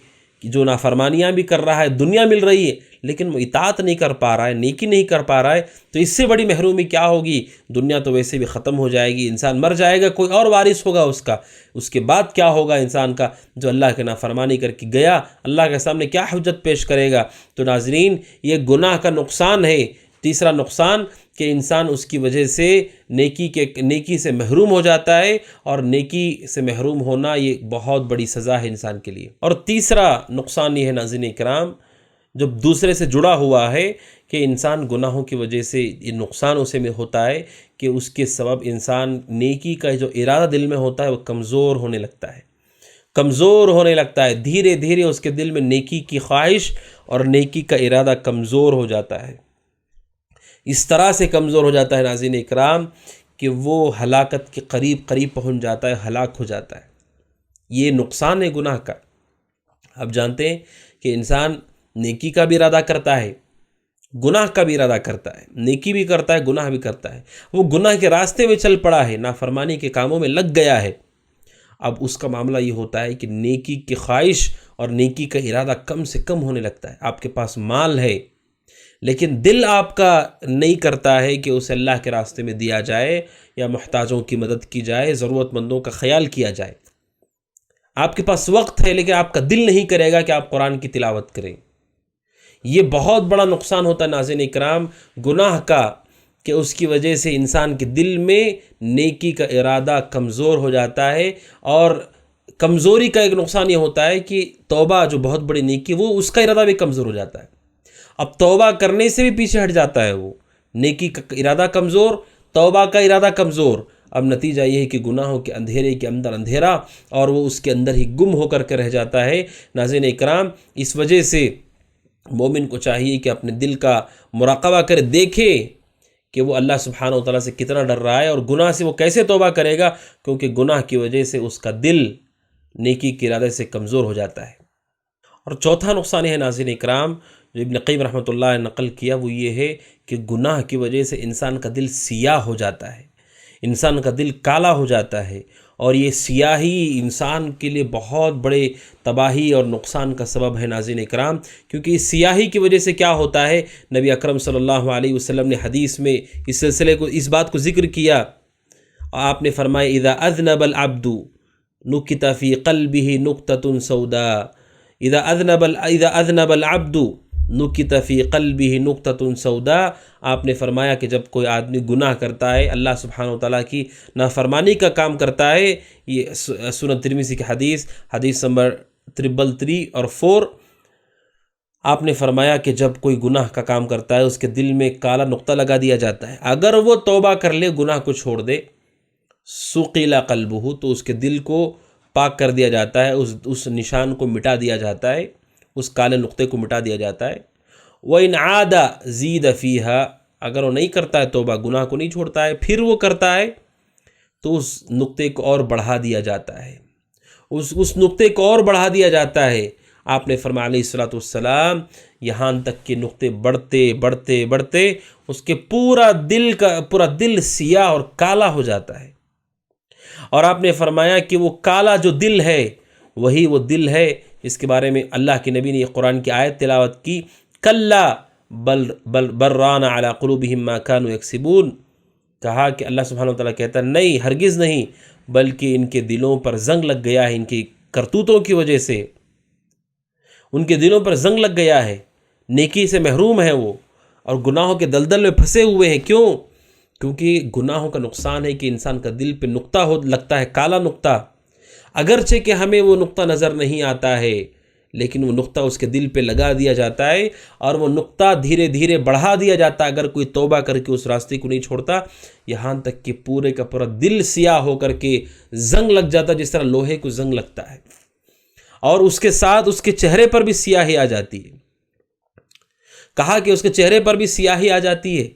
جو نافرمانیاں بھی کر رہا ہے، دنیا مل رہی ہے لیکن وہ اطاعت نہیں کر پا رہا ہے، نیکی نہیں کر پا رہا ہے، تو اس سے بڑی محرومی کیا ہوگی؟ دنیا تو ویسے بھی ختم ہو جائے گی، انسان مر جائے گا، کوئی اور وارث ہوگا اس کا، اس کے بعد کیا ہوگا انسان کا جو اللہ کے نافرمانی کر کے گیا، اللہ کے سامنے کیا حجت پیش کرے گا؟ تو ناظرین یہ گناہ کا نقصان ہے۔ تیسرا نقصان کہ انسان اس کی وجہ سے نیکی سے محروم ہو جاتا ہے، اور نیکی سے محروم ہونا یہ بہت بڑی سزا ہے انسان کے لیے۔ اور تیسرا نقصان یہ ہے ناظرین کرام جو دوسرے سے جڑا ہوا ہے کہ انسان گناہوں کی وجہ سے یہ نقصان اسے میں ہوتا ہے کہ اس کے سبب انسان نیکی کا جو ارادہ دل میں ہوتا ہے وہ کمزور ہونے لگتا ہے، کمزور ہونے لگتا ہے، دھیرے دھیرے اس کے دل میں نیکی کی خواہش اور نیکی کا ارادہ کمزور ہو جاتا ہے، اس طرح سے کمزور ہو جاتا ہے ناظرین اکرام کہ وہ ہلاکت کے قریب پہنچ جاتا ہے، ہلاک ہو جاتا ہے۔ یہ نقصان ہے گناہ کا۔ اب جانتے ہیں کہ انسان نیکی کا بھی ارادہ کرتا ہے، گناہ کا بھی ارادہ کرتا ہے، نیکی بھی کرتا ہے، گناہ بھی کرتا ہے، وہ گناہ کے راستے میں چل پڑا ہے، نافرمانی کے کاموں میں لگ گیا ہے۔ اب اس کا معاملہ یہ ہوتا ہے کہ نیکی کی خواہش اور نیکی کا ارادہ کم سے کم ہونے لگتا ہے۔ آپ کے پاس مال ہے لیکن دل آپ کا نہیں کرتا ہے کہ اسے اللہ کے راستے میں دیا جائے یا محتاجوں کی مدد کی جائے، ضرورت مندوں کا خیال کیا جائے۔ آپ کے پاس وقت ہے لیکن آپ کا دل نہیں کرے گا کہ آپ قرآن کی تلاوت کریں۔ یہ بہت بڑا نقصان ہوتا ہے ناظرین اکرام گناہ کا، کہ اس کی وجہ سے انسان کے دل میں نیکی کا ارادہ کمزور ہو جاتا ہے، اور کمزوری کا ایک نقصان یہ ہوتا ہے کہ توبہ جو بہت بڑی نیکی وہ اس کا ارادہ بھی کمزور ہو جاتا ہے، اب توبہ کرنے سے بھی پیچھے ہٹ جاتا ہے، وہ نیکی کا ارادہ کمزور، توبہ کا ارادہ کمزور، اب نتیجہ یہ ہے کہ گناہوں کے اندھیرے کے اندر اندھیرا، اور وہ اس کے اندر ہی گم ہو کر کے رہ جاتا ہے۔ ناظرین اکرام، اس وجہ سے مومن کو چاہیے کہ اپنے دل کا مراقبہ کرے، دیکھے کہ وہ اللہ سبحانہ و تعالیٰ سے کتنا ڈر رہا ہے، اور گناہ سے وہ کیسے توبہ کرے گا، کیونکہ گناہ کی وجہ سے اس کا دل نیکی کے ارادے سے کمزور ہو جاتا ہے۔ اور چوتھا نقصان یہ ہے ناظرین اکرام جو ابن قیم رحمۃ اللہ نے نقل کیا، وہ یہ ہے کہ گناہ کی وجہ سے انسان کا دل سیاہ ہو جاتا ہے، انسان کا دل کالا ہو جاتا ہے، اور یہ سیاہی انسان کے لیے بہت بڑے تباہی اور نقصان کا سبب ہے ناظرین اکرام، کیونکہ اس سیاہی کی وجہ سے کیا ہوتا ہے، نبی اکرم صلی اللہ علیہ وسلم نے حدیث میں اس بات کو ذکر کیا، آپ نے فرمایا اذا اذنب العبد نکت فی قلبہ نکتۃ سوداء، اذا اذنب العبد نکت فی قلبہ نکتۃ سوداء، آپ نے فرمایا کہ جب کوئی آدمی گناہ کرتا ہے، اللہ سبحانہ وتعالیٰ کی نافرمانی کا کام کرتا ہے، یہ سنن ترمذی کی حدیث نمبر 333 اور 4، آپ نے فرمایا کہ جب کوئی گناہ کا کام کرتا ہے اس کے دل میں کالا نقطہ لگا دیا جاتا ہے، اگر وہ توبہ کر لے، گناہ کو چھوڑ دے، سقل قلبہ، تو اس کے دل کو پاک کر دیا جاتا ہے، اس نشان کو مٹا دیا جاتا ہے، اس کالے نقطے کو مٹا دیا جاتا ہے۔ وَإِنْ عَادَ زِيدَ فِيهَا، اگر وہ نہیں کرتا ہے توبہ، گناہ کو نہیں چھوڑتا ہے، پھر وہ کرتا ہے، تو اس نقطے کو اور بڑھا دیا جاتا ہے، اس نقطے کو اور بڑھا دیا جاتا ہے۔ آپ نے فرمایا علیہ الصلوۃ والسلام، یہاں تک کہ نقطے بڑھتے بڑھتے بڑھتے اس کے پورا دل سیاہ اور کالا ہو جاتا ہے، اور آپ نے فرمایا کہ وہ کالا جو دل ہے وہی وہ دل ہے اس کے بارے میں اللہ کے نبی نے یہ قرآن کی آیت تلاوت کی، کلا بل ران علی قلوبہم ما کانوا یکسبون، کہا کہ اللہ سبحانہ وتعالیٰ کہتا ہے نہیں، ہرگز نہیں، بلکہ ان کے دلوں پر زنگ لگ گیا ہے، ان کی کرتوتوں کی وجہ سے ان کے دلوں پر زنگ لگ گیا ہے، نیکی سے محروم ہے وہ، اور گناہوں کے دلدل میں پھنسے ہوئے ہیں۔ کیوں؟ کیونکہ گناہوں کا نقصان ہے کہ انسان کا دل پہ نقطہ لگتا ہے، کالا نقطہ، اگرچہ کہ ہمیں وہ نقطہ نظر نہیں آتا ہے، لیکن وہ نقطہ اس کے دل پہ لگا دیا جاتا ہے، اور وہ نقطہ دھیرے دھیرے بڑھا دیا جاتا ہے اگر کوئی توبہ کر کے اس راستے کو نہیں چھوڑتا، یہاں تک کہ پورے کا پورا دل سیاہ ہو کر کے زنگ لگ جاتا ہے، جس طرح لوہے کو زنگ لگتا ہے، اور اس کے ساتھ اس کے چہرے پر بھی سیاہی آ جاتی ہے۔ کہا کہ اس کے چہرے پر بھی سیاہی آ جاتی ہے،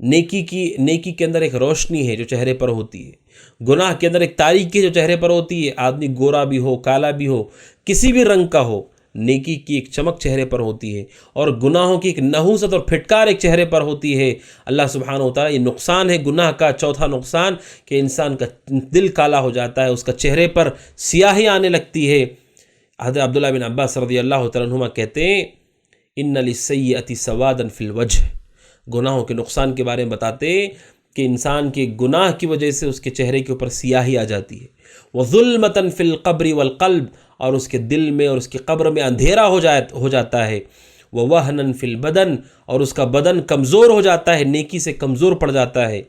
نیکی کے اندر ایک روشنی ہے جو چہرے پر ہوتی ہے، گناہ کے اندر ایک تاریکی جو چہرے پر ہوتی ہے، آدمی گورا بھی ہو، کالا بھی ہو، کسی بھی رنگ کا ہو، نیکی کی ایک چمک چہرے پر ہوتی ہے، اور گناہوں کی ایک نحوست اور پھٹکار ایک چہرے پر ہوتی ہے۔ اللہ سبحانہ و تعالیٰ، یہ نقصان ہے گناہ کا، چوتھا نقصان، کہ انسان کا دل کالا ہو جاتا ہے، اس کا چہرے پر سیاہی آنے لگتی ہے۔ حضرت عبداللہ بن عباس رضی اللہ تعالیٰ عنہما کہتے ہیں، ان للسیئۃ سوادا فی الوجہ، گناہوں کے نقصان کے بارے میں بتاتے ہیں کہ انسان کے گناہ کی وجہ سے اس کے چہرے کے اوپر سیاہی آ جاتی ہے، وظلمۃ فی القبر والقلب، اور اس کے دل میں اور اس کی قبر میں اندھیرا ہو جاتا ہے، ووہنا فی البدن، اور اس کا بدن کمزور ہو جاتا ہے، نیکی سے کمزور پڑ جاتا ہے،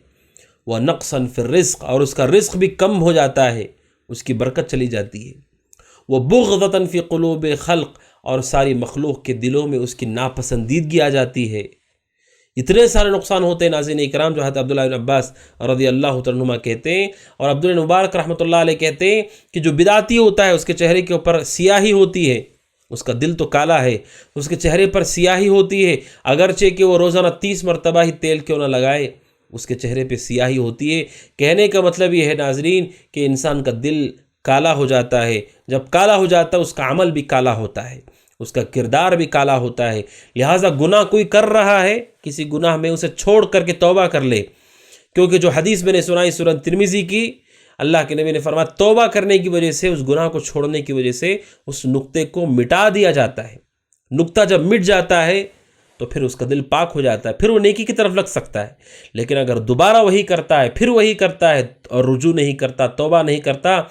ونقصا فی الرزق، اور اس کا رزق بھی کم ہو جاتا ہے، اس کی برکت چلی جاتی ہے، وبغضۃ فی قلوب خلق، اور ساری مخلوق کے دلوں میں اس کی ناپسندیدگی آ جاتی ہے۔ اتنے سارے نقصان ہوتے ہیں ناظرین اکرام جو حضرت عبداللہ بن عباس رضی اللہ عنہما کہتے ہیں، اور عبداللہ مبارک رحمۃ اللہ علیہ کہتے ہیں کہ جو بدعتی ہوتا ہے اس کے چہرے کے اوپر سیاہی ہوتی ہے، اس کا دل تو کالا ہے، اس کے چہرے پر سیاہی ہوتی ہے، اگرچہ کہ وہ روزانہ 30 مرتبہ ہی تیل کیوں نہ لگائے، اس کے چہرے پہ سیاہی ہوتی ہے۔ کہنے کا مطلب یہ ہے ناظرین کہ انسان کا دل کالا ہو جاتا ہے، جب کالا ہو جاتا ہے اس کا عمل بھی کالا ہوتا ہے، اس کا کردار بھی کالا ہوتا ہے، لہٰذا گناہ کوئی کر رہا ہے، کسی گناہ میں اسے چھوڑ کر کے توبہ کر لے، کیونکہ جو حدیث میں نے سنائی سنن ترمذی کی، اللہ کے نبی نے فرمایا توبہ کرنے کی وجہ سے، اس گناہ کو چھوڑنے کی وجہ سے اس نقطے کو مٹا دیا جاتا ہے، نقطہ جب مٹ جاتا ہے تو پھر اس کا دل پاک ہو جاتا ہے، پھر وہ نیکی کی طرف لگ سکتا ہے، لیکن اگر دوبارہ وہی کرتا ہے، پھر وہی کرتا ہے اور رجوع نہیں کرتا، توبہ نہیں کرتا،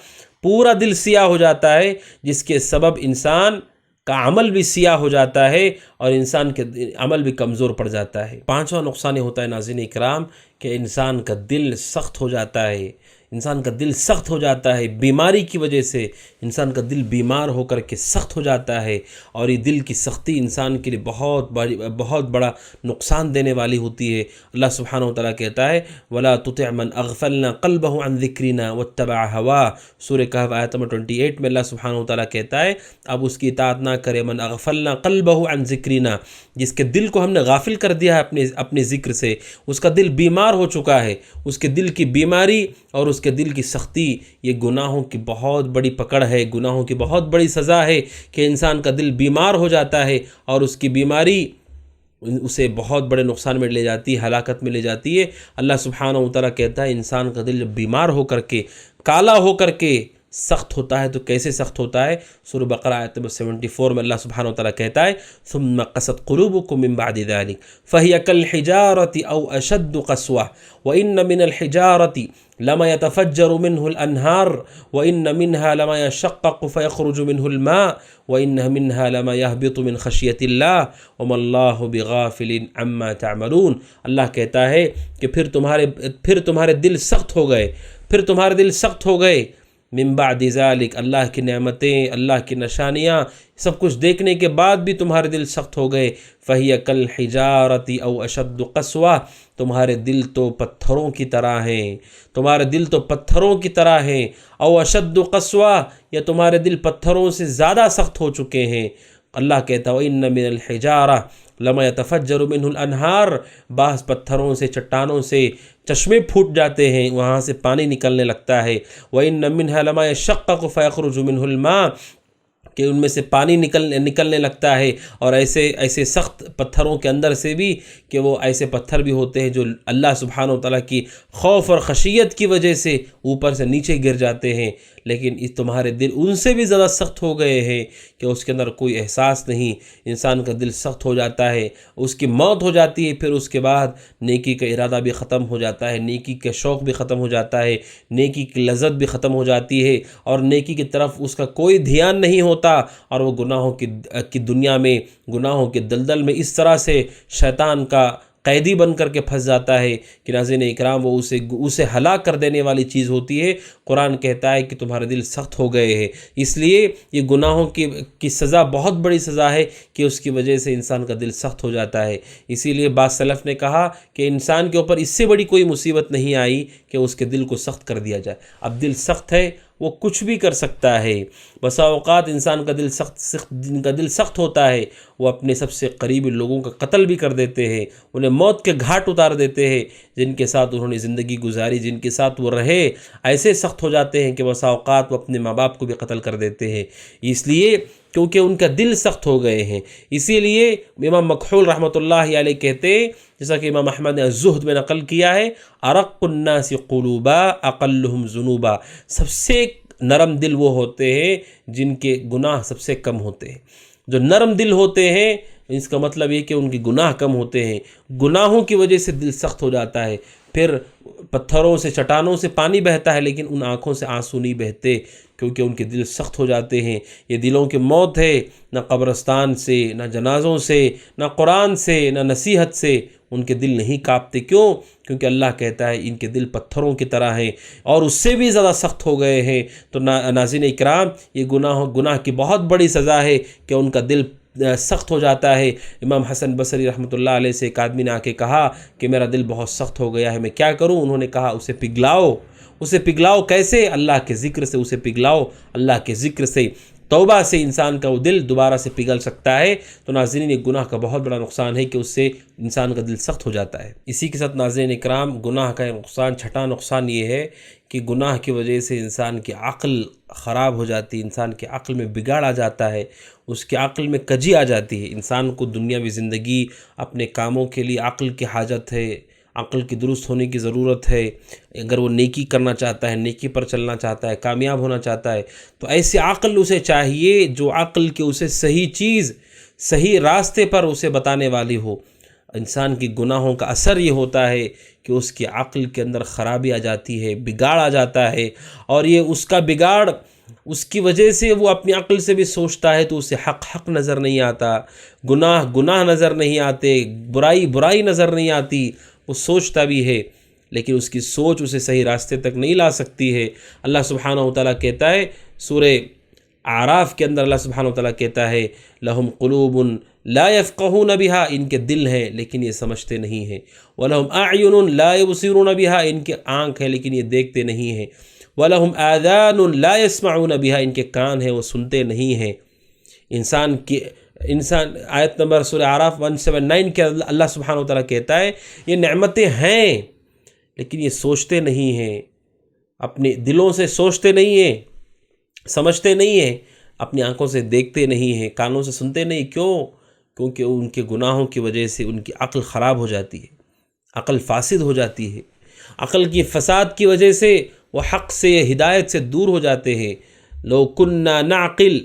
پورا دل سیاہ ہو جاتا ہے، جس کے سبب انسان کا عمل بھی سیاہ ہو جاتا ہے اور انسان کے عمل بھی کمزور پڑ جاتا ہے۔ پانچواں نقصان یہ ہوتا ہے ناظرین اکرام کہ انسان کا دل سخت ہو جاتا ہے، انسان کا دل سخت ہو جاتا ہے، بیماری کی وجہ سے انسان کا دل بیمار ہو کر کے سخت ہو جاتا ہے، اور یہ دل کی سختی انسان کے لیے بہت بڑا نقصان دینے والی ہوتی ہے۔ اللہ سبحانہ و تعالیٰ کہتا ہے وَلَا تُطِعْ مَنْ أَغْفَلْنَا قَلْبَهُ عَنْ ذِكْرِنَا وَاتَّبَعَ هَوَاهُ، سورہ کہف آیت نمبر 28 میں اللہ سبحانہ و تعالیٰ کہتا ہے اب اس کی اطاعت نہ کرے، من اغفلنا قلبہ عن ذکرنا، جس کے دل کو ہم نے غافل کر دیا ہے اپنے ذکر سے، اس کا دل بیمار ہو چکا ہے، اس کے دل کی بیماری اور اس کے دل کی سختی یہ گناہوں کی بہت بڑی پکڑ ہے، گناہوں کی بہت بڑی سزا ہے کہ انسان کا دل بیمار ہو جاتا ہے اور اس کی بیماری اسے بہت بڑے نقصان میں لے جاتی ہے، ہلاکت میں لے جاتی ہے۔ اللہ سبحانہ و تعالیٰ کہتا ہے انسان کا دل جب بیمار ہو کر کے، کالا ہو کر کے سخت ہوتا ہے تو کیسے سخت ہوتا ہے؟ سورہ بقرہ آیت نمبر 74 میں اللہ سبحانہ و تعالیٰ کہتا ہے ثم قست قلوبکم من بعد ذلك فهي كالحجارة او اشد قسوة وان من الحجارة لما يتفجر منه الانهار وان منها لما يشقق فيخرج منه الماء وان منها لما يهبط من خشية الله وما الله بغافل عما تعملون۔ اللہ کہتا ہے کہ پھر تمہارے دل سخت ہو گئے، پھر تمہارے دل سخت ہو گئے من بعد ذالک، اللہ کی نعمتیں، اللہ کی نشانیاں سب کچھ دیکھنے کے بعد بھی تمہارے دل سخت ہو گئے۔ فہی کالحجارۃ او اشد قسوہ، تمہارے دل تو پتھروں کی طرح ہیں، تمہارے دل تو پتھروں کی طرح ہیں، او اشد قسوہ، یا تمہارے دل پتھروں سے زیادہ سخت ہو چکے ہیں۔ اللہ کہتا ہے وَإِنَّ مِنَ الْحِجَارَةِ لَمَا يَتَفَجَّرُ مِنْهُ الْأَنْهَارُ، بعض پتھروں سے، چٹانوں سے چشمے پھوٹ جاتے ہیں، وہاں سے پانی نکلنے لگتا ہے۔ وَإِنَّ مِنْهَا لَمَا يَشَقَّقُ فَيَخْرُجُ مِنْهُ الْمَاءُ، کہ ان میں سے پانی نکلنے لگتا ہے، اور ایسے سخت پتھروں کے اندر سے بھی کہ وہ ایسے پتھر بھی ہوتے ہیں جو اللہ سبحانہ و تعالیٰ کی خوف اور خشیت کی وجہ سے اوپر سے نیچے گر جاتے ہیں، لیکن تمہارے دل ان سے بھی زیادہ سخت ہو گئے ہیں کہ اس کے اندر کوئی احساس نہیں، انسان کا دل سخت ہو جاتا ہے، اس کی موت ہو جاتی ہے، پھر اس کے بعد نیکی کا ارادہ بھی ختم ہو جاتا ہے، نیکی کا شوق بھی ختم ہو جاتا ہے، نیکی کی لذت بھی ختم ہو جاتی ہے، اور نیکی کی طرف اس کا کوئی دھیان نہیں ہوتا، اور وہ گناہوں کی دنیا میں، گناہوں کے دلدل میں اس طرح سے شیطان کا قیدی بن کر کے پھنس جاتا ہے کہ ناظرین اکرام وہ اسے ہلاک کر دینے والی چیز ہوتی ہے۔ قرآن کہتا ہے کہ تمہارے دل سخت ہو گئے ہیں، اس لیے یہ گناہوں کی سزا بہت بڑی سزا ہے کہ اس کی وجہ سے انسان کا دل سخت ہو جاتا ہے۔ اسی لیے بعض سلف نے کہا کہ انسان کے اوپر اس سے بڑی کوئی مصیبت نہیں آئی کہ اس کے دل کو سخت کر دیا جائے۔ اب دل سخت ہے، وہ کچھ بھی کر سکتا ہے۔ بسا اوقات انسان کا جن کا دل سخت ہوتا ہے وہ اپنے سب سے قریبی لوگوں کا قتل بھی کر دیتے ہیں، انہیں موت کے گھاٹ اتار دیتے ہیں، جن کے ساتھ انہوں نے زندگی گزاری، جن کے ساتھ وہ رہے، ایسے سخت ہو جاتے ہیں کہ بسا اوقات وہ اپنے ماں باپ کو بھی قتل کر دیتے ہیں، اس لیے کیونکہ ان کا دل سخت ہو گئے ہیں۔ اسی لیے امام مکحول رحمۃ اللہ علیہ کہتے ہیں، جیسا کہ امام احمد نے الزہد میں نقل کیا ہے، ارق الناس قلوبا اقلهم ذنوبا، سب سے نرم دل وہ ہوتے ہیں جن کے گناہ سب سے کم ہوتے ہیں۔ جو نرم دل ہوتے ہیں اس کا مطلب یہ کہ ان کے گناہ کم ہوتے ہیں، گناہوں کی وجہ سے دل سخت ہو جاتا ہے، پھر پتھروں سے، چٹانوں سے پانی بہتا ہے لیکن ان آنکھوں سے آنسو نہیں بہتے کیونکہ ان کے دل سخت ہو جاتے ہیں۔ یہ دلوں کی موت ہے، نہ قبرستان سے، نہ جنازوں سے، نہ قرآن سے، نہ نصیحت سے ان کے دل نہیں کانپتے۔ کیوں؟ کیونکہ اللہ کہتا ہے ان کے دل پتھروں کی طرح ہیں اور اس سے بھی زیادہ سخت ہو گئے ہیں۔ تو ناظرین اکرام، یہ گناہ کی بہت بڑی سزا ہے کہ ان کا دل سخت ہو جاتا ہے۔ امام حسن بصری رحمۃ اللہ علیہ سے ایک آدمی نے آ کے کہا کہ میرا دل بہت سخت ہو گیا ہے، میں کیا کروں؟ انہوں نے کہا اسے پگھلاؤ۔ اسے پگھلاؤ کیسے؟ اللہ کے ذکر سے اسے پگھلاؤ، اللہ کے ذکر سے، توبہ سے انسان کا وہ دل دوبارہ سے پگھل سکتا ہے۔ تو ناظرین، یہ گناہ کا بہت بڑا نقصان ہے کہ اس سے انسان کا دل سخت ہو جاتا ہے۔ اسی کے ساتھ ناظرین اکرام، گناہ کا نقصان، چھٹا نقصان یہ ہے کہ گناہ کی وجہ سے انسان کی عقل خراب ہو جاتی ہے، انسان کے عقل میں بگاڑ آ جاتا ہے، اس کے عقل میں کجی آ جاتی ہے۔ انسان کو دنیاوی زندگی، اپنے کاموں کے لیے عقل کی حاجت ہے، عقل کی درست ہونے کی ضرورت ہے۔ اگر وہ نیکی کرنا چاہتا ہے، نیکی پر چلنا چاہتا ہے، کامیاب ہونا چاہتا ہے، تو ایسی عقل اسے چاہیے جو عقل کے اسے صحیح چیز، صحیح راستے پر اسے بتانے والی ہو۔ انسان کی گناہوں کا اثر یہ ہوتا ہے کہ اس کی عقل کے اندر خرابی آ جاتی ہے، بگاڑ آ جاتا ہے، اور یہ اس کا بگاڑ اس کی وجہ سے وہ اپنی عقل سے بھی سوچتا ہے تو اسے حق نظر نہیں آتا، گناہ نظر نہیں آتے، برائی نظر نہیں آتی، وہ سوچتا بھی ہے لیکن اس کی سوچ اسے صحیح راستے تک نہیں لا سکتی ہے۔ اللہ سبحانہ و تعالیٰ کہتا ہے سورہ اعراف کے اندر، اللہ سبحانہ و تعالیٰ کہتا ہے لہم قلوب لا يفقهون بها، ان کے دل ہیں لیکن یہ سمجھتے نہیں ہیں، وَلَهُمْ أَعْيُنٌ لَا يُبْصِرُونَ بِهَا، ان کے آنکھ ہیں لیکن یہ دیکھتے نہیں ہیں، وَلَهُمْ آذَانٌ لَا يَسْمَعُونَ بِهَا، ان کے کان ہیں وہ سنتے نہیں ہیں۔ انسان آیت نمبر سورہ اعراف 179 کے اللہ سبحانہ و تعالیٰ کہتا ہے یہ نعمتیں ہیں لیکن یہ سوچتے نہیں ہیں، اپنے دلوں سے سوچتے نہیں ہیں، سمجھتے نہیں ہیں، اپنی آنکھوں سے دیکھتے نہیں ہیں، کانوں سے سنتے نہیں۔ کیونکہ ان کے گناہوں کی وجہ سے ان کی عقل خراب ہو جاتی ہے، عقل فاسد ہو جاتی ہے، عقل کی فساد کی وجہ سے وہ حق سے ہدایت سے دور ہو جاتے ہیں۔ لو کننا نعقل،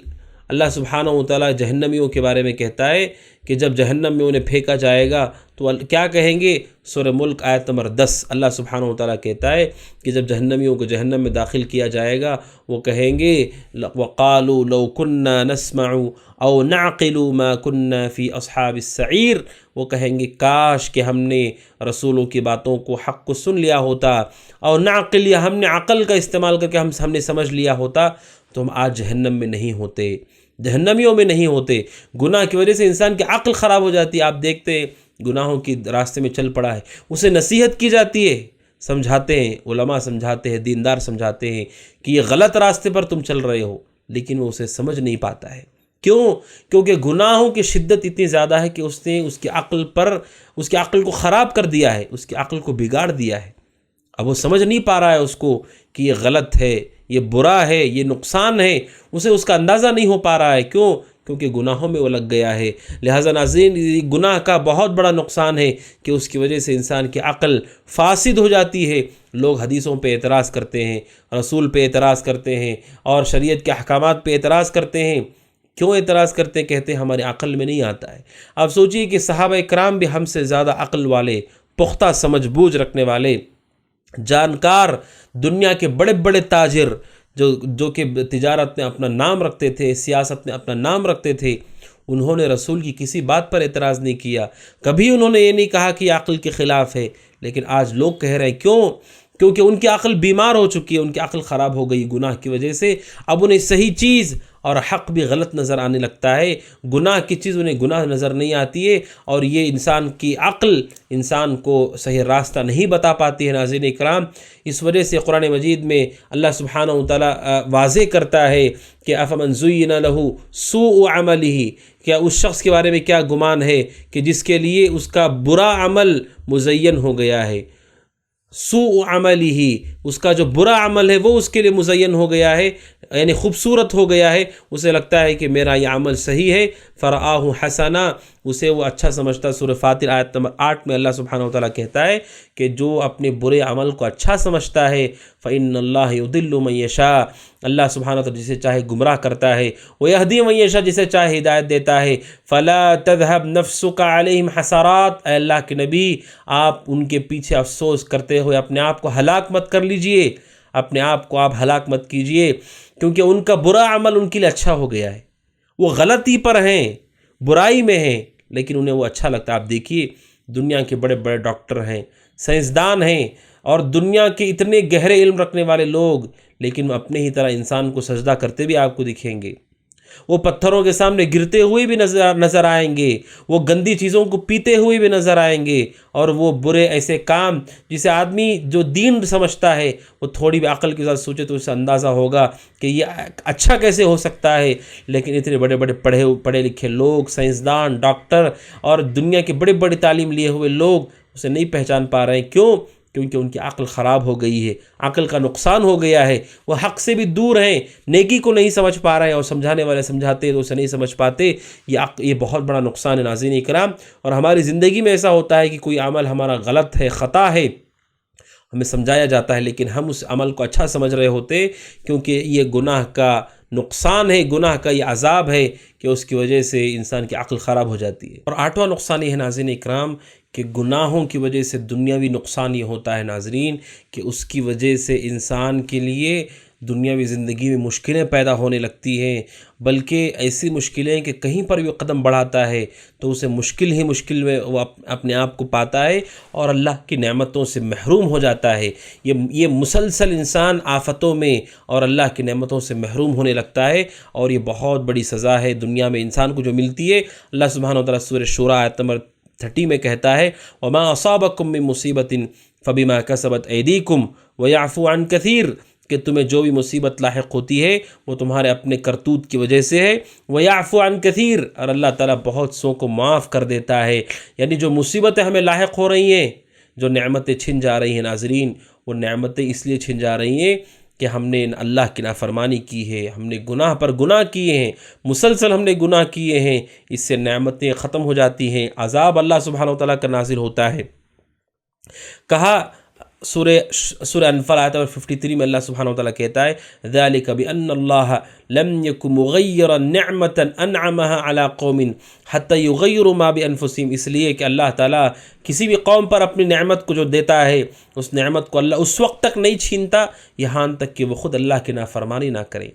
اللہ سبحانہ و تعالیٰ جہنمیوں کے بارے میں کہتا ہے کہ جب جہنم میں انہیں پھینکا جائے گا تو کیا کہیں گے؟ سورہ ملک آیت نمبر 10 اللہ سبحانہ و تعالیٰ کہتا ہے کہ جب جہنمیوں کو جہنم میں داخل کیا جائے گا وہ کہیں گے وَقَالُوا لَوْ كُنَّا نَسْمَعُ أَوْ نَعْقِلُ مَا كُنَّا فِي أَصْحَابِ السَّعِيرِ، وہ کہیں گے کاش کہ ہم نے رسولوں کی باتوں کو حق کو سن لیا ہوتا، اور نعقل یا ہم نے عقل کا استعمال کر کے ہم نے سمجھ لیا ہوتا تو ہم آج جہنم میں نہیں ہوتے، جہنمیوں میں نہیں ہوتے۔ گناہ کی وجہ سے انسان کی عقل خراب ہو جاتی ہے۔ آپ دیکھتے ہیں گناہوں کی راستے میں چل پڑا ہے، اسے نصیحت کی جاتی ہے، سمجھاتے ہیں علماء، سمجھاتے ہیں دیندار، سمجھاتے ہیں کہ یہ غلط راستے پر تم چل رہے ہو، لیکن وہ اسے سمجھ نہیں پاتا ہے۔ کیونکہ گناہوں کی شدت اتنی زیادہ ہے کہ اس نے اس کی عقل کو خراب کر دیا ہے، اس کی عقل کو بگاڑ دیا ہے۔ اب وہ سمجھ نہیں پا رہا ہے اس کو کہ یہ غلط ہے، یہ برا ہے، یہ نقصان ہے، اسے اس کا اندازہ نہیں ہو پا رہا ہے۔ کیونکہ گناہوں میں وہ لگ گیا ہے۔ لہٰذا ناظرین، گناہ کا بہت بڑا نقصان ہے کہ اس کی وجہ سے انسان کی عقل فاسد ہو جاتی ہے۔ لوگ حدیثوں پہ اعتراض کرتے ہیں، رسول پہ اعتراض کرتے ہیں، اور شریعت کے احکامات پہ اعتراض کرتے ہیں۔ کیوں اعتراض کرتے ہیں؟ کہتے ہیں ہماری عقل میں نہیں آتا ہے۔ آپ سوچئے کہ صحابہ کرام بھی ہم سے زیادہ عقل والے، پختہ سمجھ بوجھ رکھنے والے، جانکار، دنیا کے بڑے بڑے تاجر جو کہ تجارت میں اپنا نام رکھتے تھے، سیاست میں اپنا نام رکھتے تھے، انہوں نے رسول کی کسی بات پر اعتراض نہیں کیا، کبھی انہوں نے یہ نہیں کہا کہ یہ عقل کے خلاف ہے۔ لیکن آج لوگ کہہ رہے ہیں کیونکہ ان کی عقل بیمار ہو چکی ہے، ان کی عقل خراب ہو گئی گناہ کی وجہ سے۔ اب انہیں صحیح چیز اور حق بھی غلط نظر آنے لگتا ہے، گناہ کی چیز انہیں گناہ نظر نہیں آتی ہے، اور یہ انسان کی عقل انسان کو صحیح راستہ نہیں بتا پاتی ہے۔ ناظرین اکرام، اس وجہ سے قرآن مجید میں اللہ سبحانہ و تعالیٰ واضح کرتا ہے کہ افمن زین لہ سوء عملہ، کیا اس شخص کے بارے میں کیا گمان ہے کہ جس کے لیے اس کا برا عمل مزین ہو گیا ہے، سوء عملہ، اس کا جو برا عمل ہے وہ اس کے لیے مزین ہو گیا ہے، یعنی خوبصورت ہو گیا ہے، اسے لگتا ہے کہ میرا یہ عمل صحیح ہے، فرآہ حسنا، اسے وہ اچھا سمجھتا۔ سورہ فاطر آیت نمبر 8 میں اللہ سبحانہ و تعالیٰ کہتا ہے کہ جو اپنے برے عمل کو اچھا سمجھتا ہے فإن اللہ یضل من یشاء، اللہ سبحانہ و تعالیٰ جسے چاہے گمراہ کرتا ہے، ویہدی من یشاء، جسے چاہے ہدایت دیتا ہے۔ فلا تذهب نفسک علیہم حسرات، اے اللہ کے نبی آپ ان کے پیچھے افسوس کرتے ہوئے اپنے آپ کو ہلاک مت کر لیجئے، اپنے آپ کو آپ ہلاک مت کیجئے، کیونکہ ان کا برا عمل ان کے لیے اچھا ہو گیا ہے، وہ غلطی پر ہیں، برائی میں ہیں، لیکن انہیں وہ اچھا لگتا ہے۔ آپ دیکھیے دنیا کے بڑے بڑے ڈاکٹر ہیں، سائنسدان ہیں، اور دنیا کے اتنے گہرے علم رکھنے والے لوگ، لیکن وہ اپنے ہی طرح انسان کو سجدہ کرتے بھی آپ کو دکھیں گے، وہ پتھروں کے سامنے گرتے ہوئے بھی نظر آئیں گے، وہ گندی چیزوں کو پیتے ہوئے بھی نظر آئیں گے، اور وہ برے ایسے کام جسے آدمی جو دین سمجھتا ہے وہ تھوڑی بھی عقل کے ساتھ سوچے تو اسے اندازہ ہوگا کہ یہ اچھا کیسے ہو سکتا ہے، لیکن اتنے بڑے بڑے پڑھے لکھے لوگ، سائنسدان، ڈاکٹر اور دنیا کے بڑے بڑے تعلیم لیے ہوئے لوگ اسے نہیں پہچان پا رہے ہیں۔ کیونکہ ان کی عقل خراب ہو گئی ہے، عقل کا نقصان ہو گیا ہے، وہ حق سے بھی دور ہیں، نیکی کو نہیں سمجھ پا رہے ہیں، اور سمجھانے والے سمجھاتے تو اسے نہیں سمجھ پاتے۔ یہ بہت بڑا نقصان ہے ناظرین اکرام۔ اور ہماری زندگی میں ایسا ہوتا ہے کہ کوئی عمل ہمارا غلط ہے، خطا ہے، ہمیں سمجھایا جاتا ہے، لیکن ہم اس عمل کو اچھا سمجھ رہے ہوتے، کیونکہ یہ گناہ کا نقصان ہے، گناہ کا یہ عذاب ہے کہ اس کی وجہ سے انسان کی عقل خراب ہو جاتی ہے۔ اور 8واں نقصان یہ ہے ناظرین اکرام کہ گناہوں کی وجہ سے دنیاوی نقصان یہ ہوتا ہے ناظرین کہ اس کی وجہ سے انسان کے لیے دنیاوی زندگی میں مشکلیں پیدا ہونے لگتی ہیں، بلکہ ایسی مشکلیں کہ کہیں پر بھی قدم بڑھاتا ہے تو اسے مشکل ہی مشکل میں وہ اپنے آپ کو پاتا ہے اور اللہ کی نعمتوں سے محروم ہو جاتا ہے۔ یہ مسلسل انسان آفتوں میں اور اللہ کی نعمتوں سے محروم ہونے لگتا ہے، اور یہ بہت بڑی سزا ہے دنیا میں انسان کو جو ملتی ہے۔ اللہ سبحانہ وتعالیٰ سورہ شورى آیت نمبر 30 میں کہتا ہے وَمَا أَصَابَكُم مِّن مُّصِيبَةٍ فَبِمَا كَسَبَتْ أَيْدِيكُمْ وَيَعْفُو عَن كَثِيرٍ، کہ تمہیں جو بھی مصیبت لاحق ہوتی ہے وہ تمہارے اپنے کرتوت کی وجہ سے ہے۔ وَيَعْفُو عَن كَثِيرٍ، اور اللہ تعالیٰ بہت سو کو معاف کر دیتا ہے۔ یعنی جو مصیبتیں ہمیں لاحق ہو رہی ہیں، جو نعمتیں چھن جا رہی ہیں ناظرین، وہ نعمتیں اس لیے چھن جا رہی ہیں کہ ہم نے اللہ کی نافرمانی کی ہے، ہم نے گناہ پر گناہ کیے ہیں، مسلسل ہم نے گناہ کیے ہیں، اس سے نعمتیں ختم ہو جاتی ہیں، عذاب اللہ سبحانہ وتعالیٰ کا نازل ہوتا ہے۔ کہا سورہ انفال آیت نمبر 53 میں اللہ سبحانہ وتعالیٰ کہتا ہے ذَلِكَ بِأَنَّ اللَّهَ لَمْ يَكُ مُغَيِّرًا نِعْمَةً أَنْعَمَهَا عَلَىٰ قَوْمٍ حَتَّى يُغَيِّرُوا مَا بِأَنفُسِهِمْ، اس لیے کہ اللہ تعالیٰ کسی بھی قوم پر اپنی نعمت کو جو دیتا ہے، اس نعمت کو اللہ اس وقت تک نہیں چھینتا یہاں تک کہ وہ خود اللہ کی نافرمانی نہ کرے۔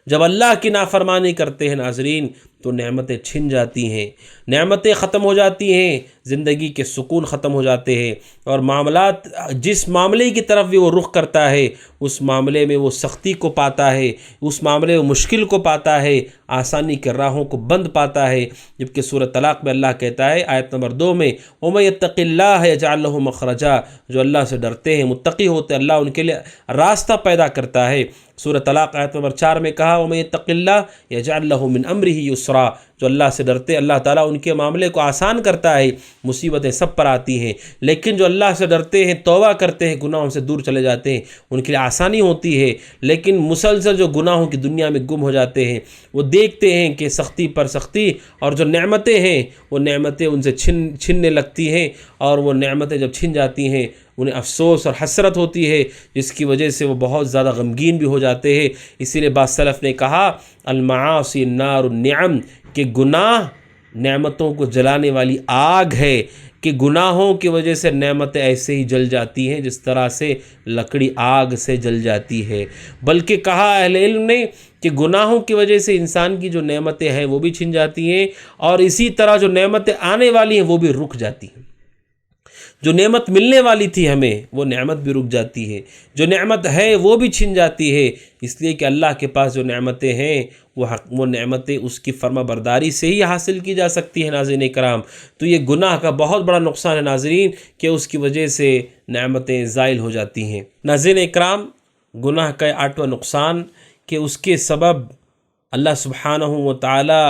جب اللہ کی نافرمانی کرتے ہیں ناظرین تو نعمتیں چھن جاتی ہیں، نعمتیں ختم ہو جاتی ہیں، زندگی کے سکون ختم ہو جاتے ہیں، اور معاملات جس معاملے کی طرف بھی وہ رخ کرتا ہے اس معاملے میں وہ سختی کو پاتا ہے، اس معاملے میں مشکل کو پاتا ہے، آسانی کے راہوں کو بند پاتا ہے۔ جبکہ سورہ طلاق میں اللہ کہتا ہے آیت نمبر 2 میں وَمَن يَتَّقِ اللَّهَ يَجْعَل لَّهُ مَخْرَجًا، جو اللہ سے ڈرتے ہیں، متقی ہوتے ہیں، اللہ ان کے لیے راستہ پیدا کرتا ہے۔ سورہ طلاق آیت نمبر 4 میں کہا وَمَن يَتَّقِ اللَّهَ يَجْعَل لَّهُ مِنْ أَمْرِهِ يُسْرًا، جو اللہ سے ڈرتے اللہ تعالیٰ ان کے معاملے کو آسان کرتا ہے۔ مصیبتیں سب پر آتی ہیں، لیکن جو اللہ سے ڈرتے ہیں، توبہ کرتے ہیں، گناہوں سے دور چلے جاتے ہیں، ان کے لیے آسانی ہوتی ہے۔ لیکن مسلسل جو گناہوں کی دنیا میں گم ہو جاتے ہیں، وہ دیکھتے ہیں کہ سختی پر سختی، اور جو نعمتیں ہیں وہ نعمتیں ان سے چھننے لگتی ہیں، اور وہ نعمتیں جب چھن جاتی ہیں انہیں افسوس اور حسرت ہوتی ہے، جس کی وجہ سے وہ بہت زیادہ غمگین بھی ہو جاتے ہیں۔ اسی لیے بعض سلف نے کہا المعاصی نار النعم، کہ گناہ نعمتوں کو جلانے والی آگ ہے، کہ گناہوں کی وجہ سے نعمتیں ایسے ہی جل جاتی ہیں جس طرح سے لکڑی آگ سے جل جاتی ہے۔ بلکہ کہا اہل علم نے کہ گناہوں کی وجہ سے انسان کی جو نعمتیں ہیں وہ بھی چھن جاتی ہیں، اور اسی طرح جو نعمتیں آنے والی ہیں وہ بھی رک جاتی ہیں۔ جو نعمت ملنے والی تھی ہمیں وہ نعمت بھی رک جاتی ہے، جو نعمت ہے وہ بھی چھن جاتی ہے، اس لیے کہ اللہ کے پاس جو نعمتیں ہیں وہ نعمتیں اس کی فرما برداری سے ہی حاصل کی جا سکتی ہیں۔ ناظرین کرام، تو یہ گناہ کا بہت بڑا نقصان ہے ناظرین، کہ اس کی وجہ سے نعمتیں زائل ہو جاتی ہیں۔ ناظرین کرام، گناہ کا 8واں نقصان کہ اس کے سبب اللہ سبحانہ و تعالی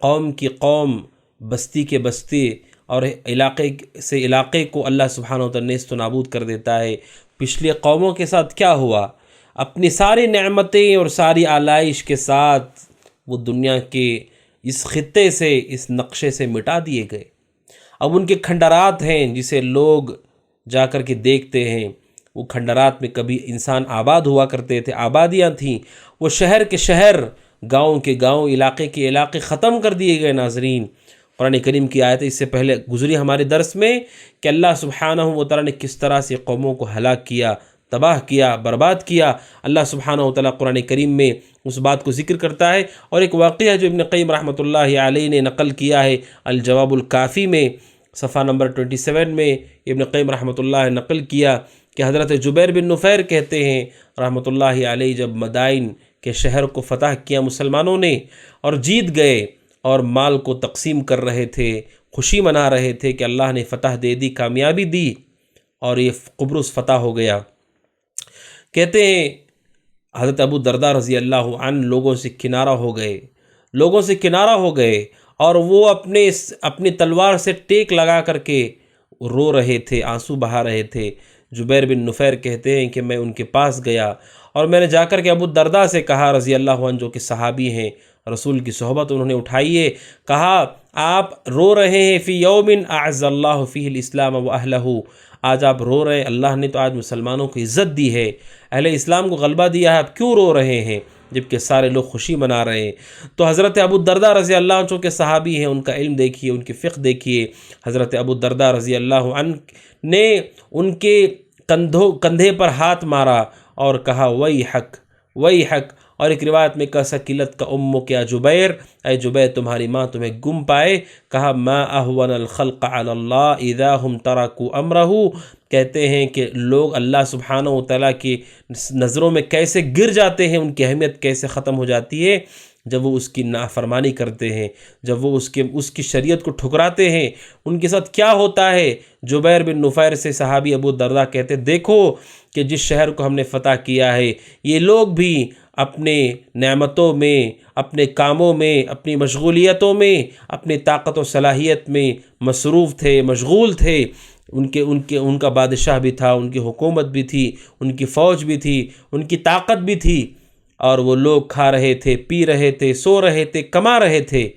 قوم کی قوم، بستی کے بستی اور علاقے سے علاقے کو اللہ سبحانہ و تعالی نیست و نابود کر دیتا ہے۔ پچھلی قوموں کے ساتھ کیا ہوا؟ اپنی ساری نعمتیں اور ساری آلائش کے ساتھ وہ دنیا کے اس خطے سے، اس نقشے سے مٹا دیے گئے۔ اب ان کے کھنڈرات ہیں جسے لوگ جا کر کے دیکھتے ہیں، وہ کھنڈرات میں کبھی انسان آباد ہوا کرتے تھے، آبادیاں تھیں، وہ شہر کے شہر، گاؤں کے گاؤں، علاقے کے علاقے ختم کر دیے گئے۔ ناظرین، قرآن کریم کی آیت اس سے پہلے گزری ہمارے درس میں کہ اللہ سبحانہ و تعالیٰ نے کس طرح سے قوموں کو ہلاک کیا، تباہ کیا، برباد کیا۔ اللہ سبحانہ و تعالیٰ قرآن کریم میں اس بات کو ذکر کرتا ہے، اور ایک واقعہ جو ابن قیم رحمۃ اللہ علیہ نے نقل کیا ہے الجواب الکافی میں صفحہ نمبر 27 میں، ابن قیم رحمۃ اللہ نے نقل کیا کہ حضرت جبیر بن نفیر کہتے ہیں رحمۃ اللہ علیہ، جب مدائن کے شہر کو فتح کیا مسلمانوں نے اور جیت گئے اور مال کو تقسیم کر رہے تھے، خوشی منا رہے تھے کہ اللہ نے فتح دے دی، کامیابی دی، اور یہ قبرص فتح ہو گیا۔ کہتے ہیں حضرت ابو درداء رضی اللہ عنہ لوگوں سے کنارہ ہو گئے، اور وہ اپنی تلوار سے ٹیک لگا کر کے رو رہے تھے، آنسو بہا رہے تھے۔ جبیر بن نفیر کہتے ہیں کہ میں ان کے پاس گیا اور میں نے جا کر کے ابو درداء سے کہا رضی اللہ عنہ، جو کہ صحابی ہیں، رسول کی صحبت انہوں نے اٹھائی ہے، کہا آپ رو رہے ہیں فی یوم اعز اللہ فیہ الاسلام و اہلہ، آج آپ رو رہے ہیں، اللہ نے تو آج مسلمانوں کو عزت دی ہے، اہل اسلام کو غلبہ دیا ہے، آپ کیوں رو رہے ہیں جبکہ سارے لوگ خوشی منا رہے ہیں؟ تو حضرت ابو درداء رضی اللہ عنہ چونکہ صحابی ہیں، ان کا علم دیکھیے، ان کی فقہ دیکھیے، حضرت ابو درداء رضی اللہ عنہ نے ان کے کندھے پر ہاتھ مارا اور کہا ویحک ویحک، اور ایک روایت میں کہا سکلت کا امک یا جبیر، اے جبیر تمہاری ماں تمہیں گم پائے۔ کہا ما اہون الخلق علی اللہ اذا ہم ترکوا امرہ، کہتے ہیں کہ لوگ اللہ سبحانہ و تعالیٰ کی نظروں میں کیسے گر جاتے ہیں، ان کی اہمیت کیسے ختم ہو جاتی ہے جب وہ اس کی نافرمانی کرتے ہیں، جب وہ اس کی شریعت کو ٹھکراتے ہیں۔ ان کے ساتھ کیا ہوتا ہے؟ جبیر بن نفیر سے صحابی ابو الدرداء کہتے دیکھو کہ جس شہر کو ہم نے فتح کیا ہے یہ لوگ بھی اپنے نعمتوں میں، اپنے کاموں میں، اپنی مشغولیتوں میں، اپنی طاقت و صلاحیت میں مصروف تھے، مشغول تھے۔ ان کا بادشاہ بھی تھا، ان کی حکومت بھی تھی، ان کی فوج بھی تھی، ان کی طاقت بھی تھی، اور وہ لوگ کھا رہے تھے، پی رہے تھے، سو رہے تھے، کما رہے تھے۔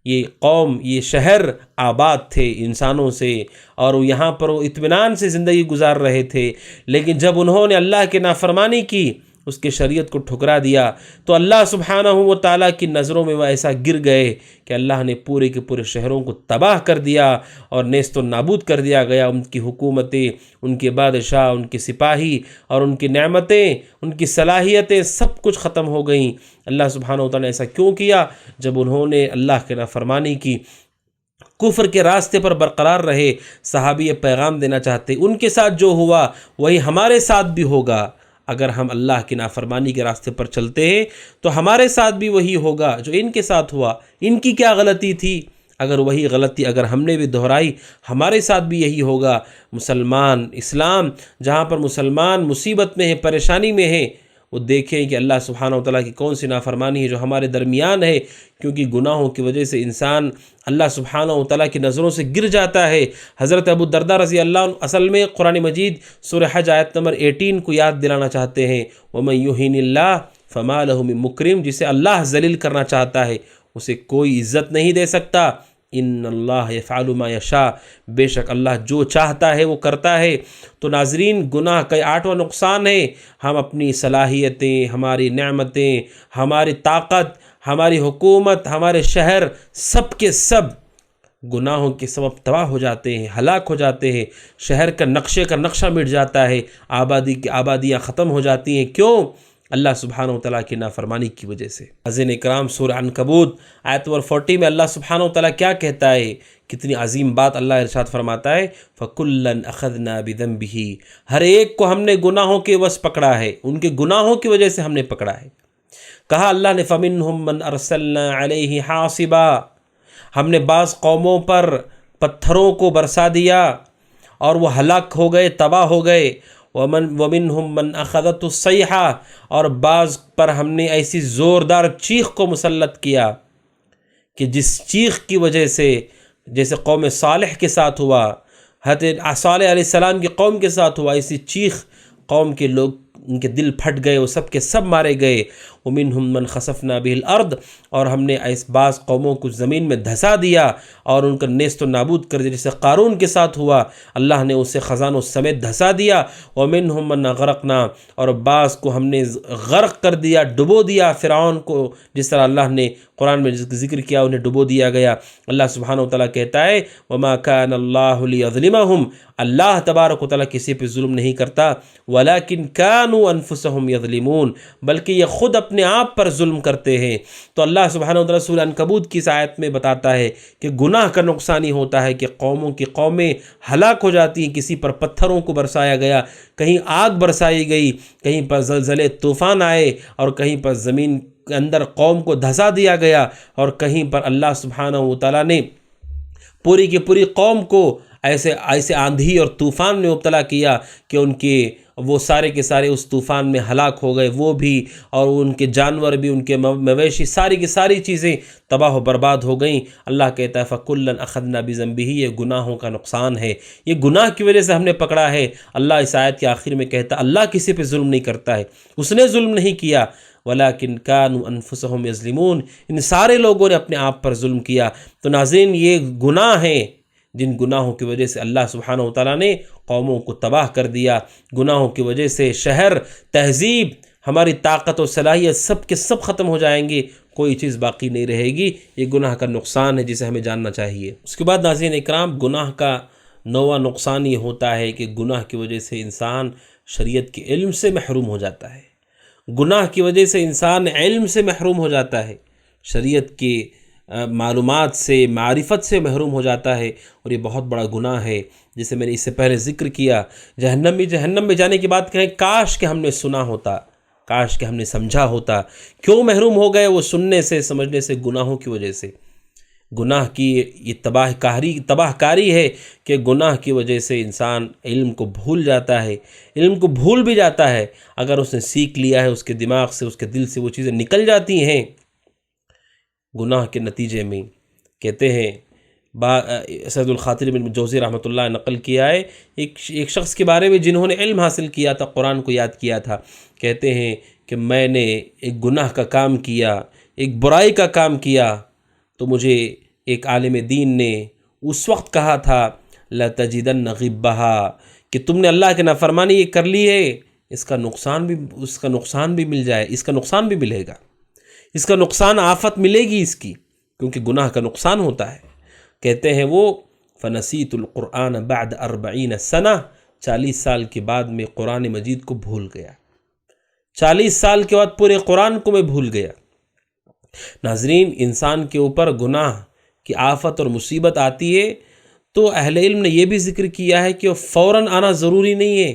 یہ قوم، یہ شہر آباد تھے انسانوں سے، اور یہاں پر وہ اطمینان سے زندگی گزار رہے تھے، لیکن جب انہوں نے اللہ کی نافرمانی کی، اس کے شریعت کو ٹھکرا دیا، تو اللہ سبحانہ و تعالیٰ کی نظروں میں وہ ایسا گر گئے کہ اللہ نے پورے کے پورے شہروں کو تباہ کر دیا اور نیست و نابود کر دیا گیا۔ ان کی حکومتیں، ان کے بادشاہ، ان کے سپاہی اور ان کی نعمتیں، ان کی صلاحیتیں سب کچھ ختم ہو گئیں۔ اللہ سبحانہ و تعالیٰ نے ایسا کیوں کیا؟ جب انہوں نے اللہ کی نافرمانی کی، کفر کے راستے پر برقرار رہے۔ صحابی یہ پیغام دینا چاہتے ان کے ساتھ جو ہوا وہی ہمارے ساتھ بھی ہوگا۔ اگر ہم اللہ کی نافرمانی کے راستے پر چلتے ہیں تو ہمارے ساتھ بھی وہی ہوگا جو ان کے ساتھ ہوا۔ ان کی کیا غلطی تھی؟ اگر وہی غلطی اگر ہم نے بھی دہرائی ہمارے ساتھ بھی یہی ہوگا۔ مسلمان، اسلام جہاں پر مسلمان مصیبت میں ہے، پریشانی میں ہے، وہ دیکھیں کہ اللہ سبحانہ و تعالیٰ کی کون سی نافرمانی ہے جو ہمارے درمیان ہے، کیونکہ گناہوں کی وجہ سے انسان اللہ سبحانہ و تعالیٰ کی نظروں سے گر جاتا ہے۔ حضرت ابو الدرداء رضی اللہ عنہ اصل میں قرآن مجید سورہ حج آیت نمبر 18 کو یاد دلانا چاہتے ہیں۔ وَمَن يُهِنِ اللَّهُ فَمَا لَهُ مِن مُكْرِمٍ، جسے اللہ ذلیل کرنا چاہتا ہے اسے کوئی عزت نہیں دے سکتا۔ ان اللہ یفعل ما یشاء، بے شک اللہ جو چاہتا ہے وہ کرتا ہے۔ تو ناظرین، گناہ کا 8واں نقصان ہے ہم اپنی صلاحیتیں، ہماری نعمتیں، ہماری طاقت، ہماری حکومت، ہمارے شہر، سب کے سب گناہوں کے سبب تباہ ہو جاتے ہیں، ہلاک ہو جاتے ہیں۔ شہر کا نقشے کا نقشہ مٹ جاتا ہے، آبادیاں ختم ہو جاتی ہیں۔ کیوں؟ اللہ سبحانہ و تعالیٰ کی نافرمانی کی وجہ سے۔ عزیزان اکرام، سورہ عنکبوت آیت نمبر 40 میں اللہ سبحانہ و تعالیٰ کیا کہتا ہے؟ کتنی عظیم بات اللہ ارشاد فرماتا ہے، فَكُلًّا أَخَذْنَا بِذَنبِهِ، ہر ایک کو ہم نے گناہوں کے وس پکڑا ہے، ان کے گناہوں کی وجہ سے ہم نے پکڑا ہے۔ کہا اللہ نے فَمِنْهُمْ مَنْ أَرْسَلْنَا عَلَيْهِ حَاصِبًا، ہم نے بعض قوموں پر پتھروں کو برسا دیا اور وہ ہلاک ہو گئے، تباہ ہو گئے۔ وَمِنْهُمْ مَنْ أَخَذَتْهُ الصَّيْحَةُ، اور بعض پر ہم نے ایسی زوردار چیخ کو مسلط کیا کہ جس چیخ کی وجہ سے، جیسے قوم صالح کے ساتھ ہوا، حضرت صالح علیہ السلام کی قوم کے ساتھ ہوا، ایسی چیخ قوم کے لوگ، ان کے دل پھٹ گئے، وہ سب کے سب مارے گئے۔ وَمِنْهُمْ مَنْ خَسَفْنَا بِهِ الْأَرْضِ، اور ہم نے بعض قوموں کو زمین میں دھسا دیا اور ان کا نیست و نابود کر دیا، جیسے قارون کے ساتھ ہوا، اللہ نے اسے خزانوں سمیت دھسا دیا۔ وَمِنْهُمْ مَنْ أَغْرَقْنَا، اور بعض کو ہم نے غرق کر دیا، ڈبو دیا، فرعون کو جس طرح اللہ نے قرآن میں ذکر کیا انہیں ڈبو دیا گیا۔ اللہ سبحانہ و تعالیٰ کہتا ہے وَمَا كَانَ اللَّهُ لِيَظْلِمَهُمْ، اللہ تبارک و تعالیٰ کسی پہ ظلم نہیں کرتا، وَلَكِنْ كَانُوا أَنفُسَهُمْ يَظْلِمُونَ، بلکہ یہ خود اپنے آپ پر ظلم کرتے ہیں۔ تو اللہ سبحانہ و تعالیٰ سورہ عنکبوت کی اس آیت میں بتاتا ہے کہ گناہ کا نقصان ہی ہوتا ہے کہ قوموں کی قومیں ہلاک ہو جاتی ہیں، کسی پر پتھروں کو برسایا گیا، کہیں آگ برسائی گئی، کہیں پر زلزلے طوفان آئے، اور کہیں پر زمین کے اندر قوم کو دھسا دیا گیا، اور کہیں پر اللہ سبحانہ و تعالیٰ نے پوری کی پوری قوم کو ایسے آندھی اور طوفان میں مبتلا کیا کہ ان کے وہ سارے کے سارے اس طوفان میں ہلاک ہو گئے، وہ بھی اور ان کے جانور بھی، ان کے مویشی، ساری کی ساری چیزیں تباہ و برباد ہو گئیں۔ اللہ کہتا ہے فَكُلًّا أَخَذْنَا بِذَنبِهِ، یہ گناہوں کا نقصان ہے، یہ گناہ کی وجہ سے ہم نے پکڑا ہے۔ اللہ اس آیت کے آخر میں کہتا اللہ کسی پہ ظلم نہیں کرتا ہے، اس نے ظلم نہیں کیا، وَلَكِنْ كَانُوا أَنفُسَهُمْ يَظْلِمُونَ، ان سارے لوگوں نے اپنے آپ پر ظلم کیا۔ تو ناظرین، یہ گناہ ہیں جن گناہوں کی وجہ سے اللہ سبحانہ و تعالیٰ نے قوموں کو تباہ کر دیا۔ گناہوں کی وجہ سے شہر، تہذیب، ہماری طاقت و صلاحیت سب کے سب ختم ہو جائیں گے، کوئی چیز باقی نہیں رہے گی۔ یہ گناہ کا نقصان ہے جسے ہمیں جاننا چاہیے۔ اس کے بعد ناظرین اکرام، گناہ کا 9واں نقصان یہ ہوتا ہے کہ گناہ کی وجہ سے انسان شریعت کے علم سے محروم ہو جاتا ہے۔ گناہ کی وجہ سے انسان علم سے محروم ہو جاتا ہے، شریعت کے معلومات سے، معرفت سے محروم ہو جاتا ہے، اور یہ بہت بڑا گناہ ہے، جسے میں نے اس سے پہلے ذکر کیا۔ جہنم میں جانے کی بات کہیں، کاش کہ ہم نے سنا ہوتا، کاش کہ ہم نے سمجھا ہوتا۔ کیوں محروم ہو گئے؟ وہ سننے سے، سمجھنے سے، گناہوں کی وجہ سے۔ گناہ کی یہ تباہ کاری ہے کہ گناہ کی وجہ سے انسان علم کو بھول جاتا ہے، علم کو بھول بھی جاتا ہے۔ اگر اس نے سیکھ لیا ہے، اس کے دماغ سے، اس کے دل سے وہ چیزیں نکل جاتی ہیں گناہ کے نتیجے میں۔ کہتے ہیں سید الخاطر بن جوزی رحمۃ اللہ نقل کیا ہے ایک شخص کے بارے میں جنہوں نے علم حاصل کیا تھا، قرآن کو یاد کیا تھا۔ کہتے ہیں کہ میں نے ایک گناہ کا کام کیا، ایک برائی کا کام کیا، تو مجھے ایک عالم دین نے اس وقت کہا تھا لَتَجِدَنَّ غِبَّهَا، کہ تم نے اللہ کی نافرمانی یہ کر لی ہے، اس کا نقصان بھی مل جائے، اس کا نقصان بھی ملے گا، اس کا نقصان، آفت ملے گی اس کی، کیونکہ گناہ کا نقصان ہوتا ہے۔ کہتے ہیں وہ فَنَسِيتُ الْقُرْآنَ بَعْدَ 40 سنہ، 40 سال کے بعد میں قرآن مجید کو بھول گیا، 40 سال کے بعد پورے قرآن کو میں بھول گیا۔ ناظرین، انسان کے اوپر گناہ کی آفت اور مصیبت آتی ہے تو اہل علم نے یہ بھی ذکر کیا ہے کہ وہ فوراً آنا ضروری نہیں ہے،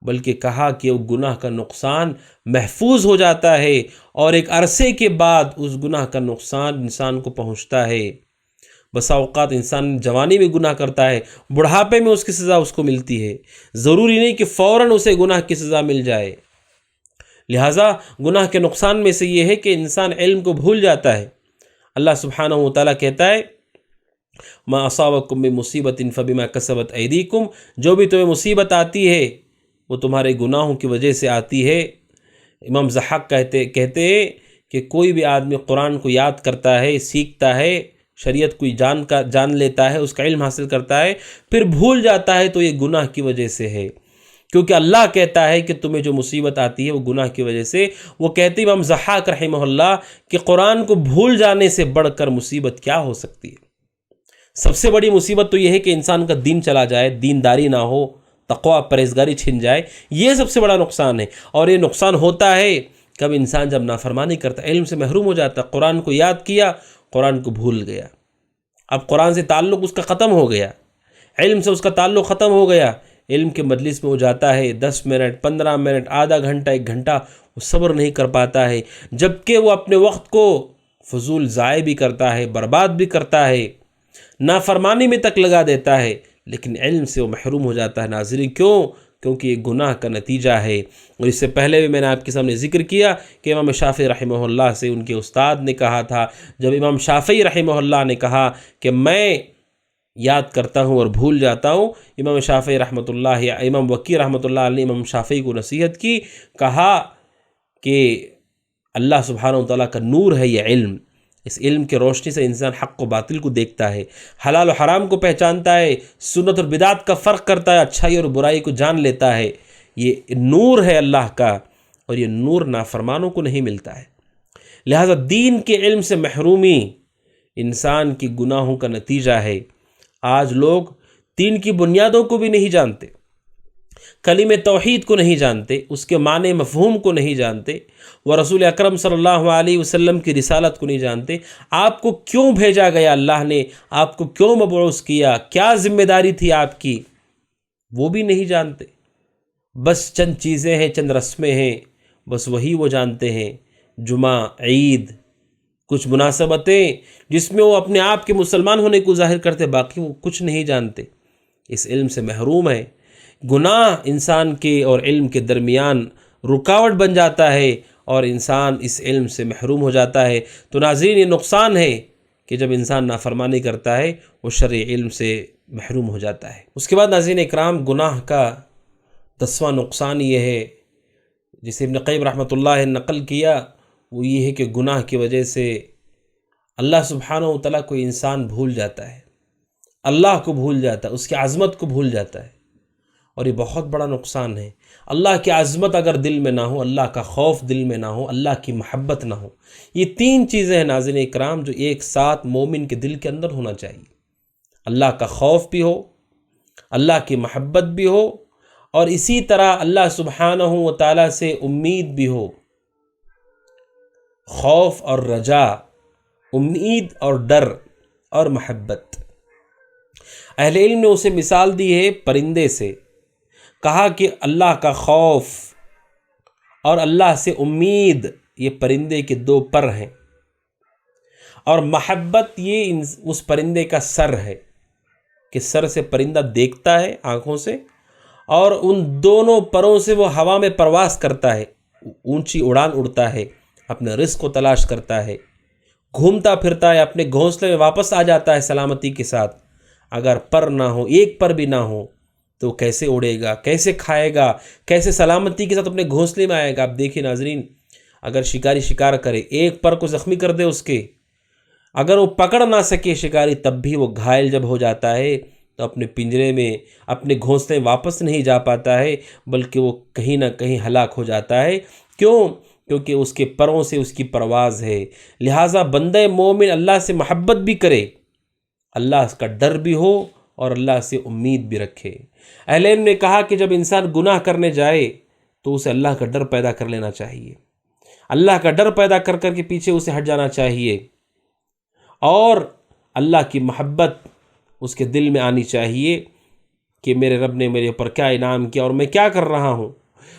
بلکہ کہا کہ وہ گناہ کا نقصان محفوظ ہو جاتا ہے، اور ایک عرصے کے بعد اس گناہ کا نقصان انسان کو پہنچتا ہے۔ بسا اوقات انسان جوانی میں گناہ کرتا ہے، بڑھاپے میں اس کی سزا اس کو ملتی ہے، ضروری نہیں کہ فوراً اسے گناہ کی سزا مل جائے۔ لہٰذا گناہ کے نقصان میں سے یہ ہے کہ انسان علم کو بھول جاتا ہے۔ اللہ سبحانہ و تعالیٰ کہتا ہے ما اصابکم من مصیبت فبما کسبت ایدیکم، جو بھی تمہیں مصیبت آتی ہے وہ تمہارے گناہوں کی وجہ سے آتی ہے۔ امام ضحاک کہتے ہیں کہ کوئی بھی آدمی قرآن کو یاد کرتا ہے، سیکھتا ہے، شریعت کو جان لیتا ہے، اس کا علم حاصل کرتا ہے، پھر بھول جاتا ہے تو یہ گناہ کی وجہ سے ہے، کیونکہ اللہ کہتا ہے کہ تمہیں جو مصیبت آتی ہے وہ گناہ کی وجہ سے۔ وہ کہتے ہیں امام ضحاک رحمہ اللہ کہ قرآن کو بھول جانے سے بڑھ کر مصیبت کیا ہو سکتی ہے؟ سب سے بڑی مصیبت تو یہ ہے کہ انسان کا دین چلا جائے، دینداری نہ ہو، تقوی پرہیزگاری چھن جائے، یہ سب سے بڑا نقصان ہے۔ اور یہ نقصان ہوتا ہے کب انسان جب نافرمانی کرتا ہے، علم سے محروم ہو جاتا ہے، قرآن کو یاد کیا، قرآن کو بھول گیا، اب قرآن سے تعلق اس کا ختم ہو گیا، علم سے اس کا تعلق ختم ہو گیا۔ علم کے مجلس میں وہ جاتا ہے 10 منٹ 15 منٹ آدھا گھنٹہ 1 گھنٹہ، وہ صبر نہیں کر پاتا ہے، جبکہ وہ اپنے وقت کو فضول ضائع بھی کرتا ہے، برباد بھی کرتا ہے، نافرمانی میں تک لگا دیتا ہے، لیکن علم سے وہ محروم ہو جاتا ہے۔ ناظرین، کیونکہ یہ گناہ کا نتیجہ ہے۔ اور اس سے پہلے بھی میں نے آپ کے سامنے ذکر کیا کہ امام شافعی رحمہ اللہ سے ان کے استاد نے کہا تھا، جب امام شافعی رحمہ اللہ نے کہا کہ میں یاد کرتا ہوں اور بھول جاتا ہوں، امام شافعی رحمۃ اللہ یا امام وکیع رحمۃ اللہ علیہ امام شافعی کو نصیحت کی، کہا کہ اللہ سبحانہ و تعالیٰ کا نور ہے یہ علم، اس علم کے روشنی سے انسان حق و باطل کو دیکھتا ہے، حلال و حرام کو پہچانتا ہے، سنت اور بدعت کا فرق کرتا ہے، اچھائی اور برائی کو جان لیتا ہے۔ یہ نور ہے اللہ کا، اور یہ نور نافرمانوں کو نہیں ملتا ہے۔ لہذا دین کے علم سے محرومی انسان کی گناہوں کا نتیجہ ہے۔ آج لوگ دین کی بنیادوں کو بھی نہیں جانتے، کلمہ توحید کو نہیں جانتے، اس کے معنی مفہوم کو نہیں جانتے، وہ رسول اکرم صلی اللہ علیہ وسلم کی رسالت کو نہیں جانتے۔ آپ کو کیوں بھیجا گیا اللہ نے، آپ کو کیوں مبعوث کیا، کیا ذمہ داری تھی آپ کی، وہ بھی نہیں جانتے۔ بس چند چیزیں ہیں، چند رسمیں ہیں، بس وہی وہ جانتے ہیں، جمعہ، عید، کچھ مناسبتیں جس میں وہ اپنے آپ کے مسلمان ہونے کو ظاہر کرتے، باقی وہ کچھ نہیں جانتے، اس علم سے محروم ہے۔ گناہ انسان کے اور علم کے درمیان رکاوٹ بن جاتا ہے، اور انسان اس علم سے محروم ہو جاتا ہے۔ تو ناظرین، یہ نقصان ہے کہ جب انسان نافرمانی کرتا ہے وہ شرعی علم سے محروم ہو جاتا ہے۔ اس کے بعد ناظرین اکرام، گناہ کا 10واں نقصان یہ ہے جسے ابن قیم رحمۃ اللہ نے نقل کیا، وہ یہ ہے کہ گناہ کی وجہ سے اللہ سبحانہ و تعالیٰ کو انسان بھول جاتا ہے، اللہ کو بھول جاتا ہے، اس کی عظمت کو بھول جاتا ہے، اور یہ بہت بڑا نقصان ہے۔ اللہ کی عظمت اگر دل میں نہ ہو، اللہ کا خوف دل میں نہ ہو، اللہ کی محبت نہ ہو، یہ 3 چیزیں ہیں ناظرین اکرام جو ایک ساتھ مومن کے دل کے اندر ہونا چاہیے۔ اللہ کا خوف بھی ہو، اللہ کی محبت بھی ہو، اور اسی طرح اللہ سبحانہ و تعالیٰ سے امید بھی ہو، خوف اور رجا، امید اور ڈر اور محبت۔ اہل علم نے اسے مثال دی ہے پرندے سے، کہا کہ اللہ کا خوف اور اللہ سے امید یہ پرندے کے دو پر ہیں، اور محبت یہ اس پرندے کا سر ہے کہ سر سے پرندہ دیکھتا ہے آنکھوں سے، اور ان دونوں پروں سے وہ ہوا میں پرواز کرتا ہے، اونچی اڑان اڑتا ہے، اپنے رزق کو تلاش کرتا ہے، گھومتا پھرتا ہے، اپنے گھونسلے میں واپس آ جاتا ہے سلامتی کے ساتھ۔ اگر پر نہ ہو، ایک پر بھی نہ ہو تو کیسے اڑے گا، کیسے کھائے گا، کیسے سلامتی کے ساتھ اپنے گھونسلے میں آئے گا؟ آپ دیکھیں ناظرین، اگر شکاری شکار کرے، ایک پر کو زخمی کر دے اس کے، اگر وہ پکڑ نہ سکے شکاری، تب بھی وہ گھائل جب ہو جاتا ہے تو اپنے پنجرے میں، اپنے گھونسلے میں واپس نہیں جا پاتا ہے، بلکہ وہ کہیں نہ کہیں ہلاک ہو جاتا ہے۔ کیوں؟ کیونکہ اس کے پروں سے اس کی پرواز ہے۔ لہٰذا بندہ مومن اللہ سے محبت بھی کرے، اللہ کا ڈر بھی ہو، اور اللہ سے امید بھی رکھے۔ اہل علم نے کہا کہ جب انسان گناہ کرنے جائے تو اسے اللہ کا ڈر پیدا کر لینا چاہیے، اللہ کا ڈر پیدا کر کر کے پیچھے اسے ہٹ جانا چاہیے، اور اللہ کی محبت اس کے دل میں آنی چاہیے کہ میرے رب نے میرے اوپر کیا انعام کیا اور میں کیا کر رہا ہوں۔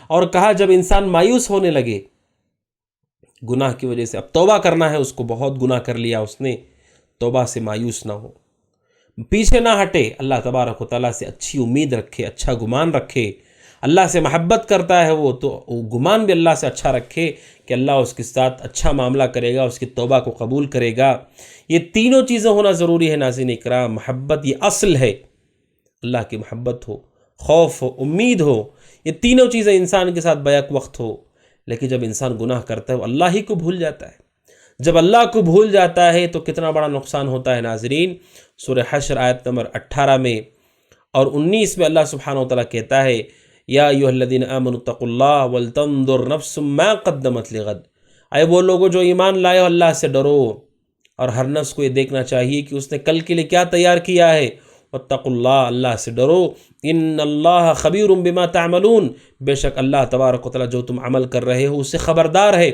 اور کہا جب انسان مایوس ہونے لگے گناہ کی وجہ سے، اب توبہ کرنا ہے، اس کو بہت گناہ کر لیا اس نے، توبہ سے مایوس نہ ہو، پیچھے نہ ہٹے، اللہ تبارک و تعالیٰ سے اچھی امید رکھے، اچھا گمان رکھے۔ اللہ سے محبت کرتا ہے وہ، تو وہ گمان بھی اللہ سے اچھا رکھے کہ اللہ اس کے ساتھ اچھا معاملہ کرے گا، اس کی توبہ کو قبول کرے گا۔ یہ تینوں چیزیں ہونا ضروری ہے ناظرین اکرام۔ محبت یہ اصل ہے، اللہ کی محبت ہو، خوف ہو، امید ہو، یہ تینوں چیزیں انسان کے ساتھ بیک وقت ہو۔ لیکن جب انسان گناہ کرتا ہے وہ اللہ ہی کو بھول جاتا ہے۔ جب اللہ کو بھول جاتا ہے تو کتنا بڑا نقصان ہوتا ہے ناظرین۔ سورہ حشر آیت نمبر 18 میں اور 19 میں اللہ سبحانہ و تعالیٰ کہتا ہے، یا ایھا الذین آمنوا اتقوا اللہ ولتنظر نفس ما قدمت لغد، اے وہ لوگوں جو ایمان لائے ہو، اللہ سے ڈرو، اور ہر نفس کو یہ دیکھنا چاہیے کہ اس نے کل کے لیے کیا تیار کیا ہے۔ واتقوا اللہ، اللہ سے ڈرو، ان اللہ خبیر بما تعملون، بے شک اللہ تبارک و تعالیٰ جو تم عمل کر رہے ہو اس سے خبردار ہے۔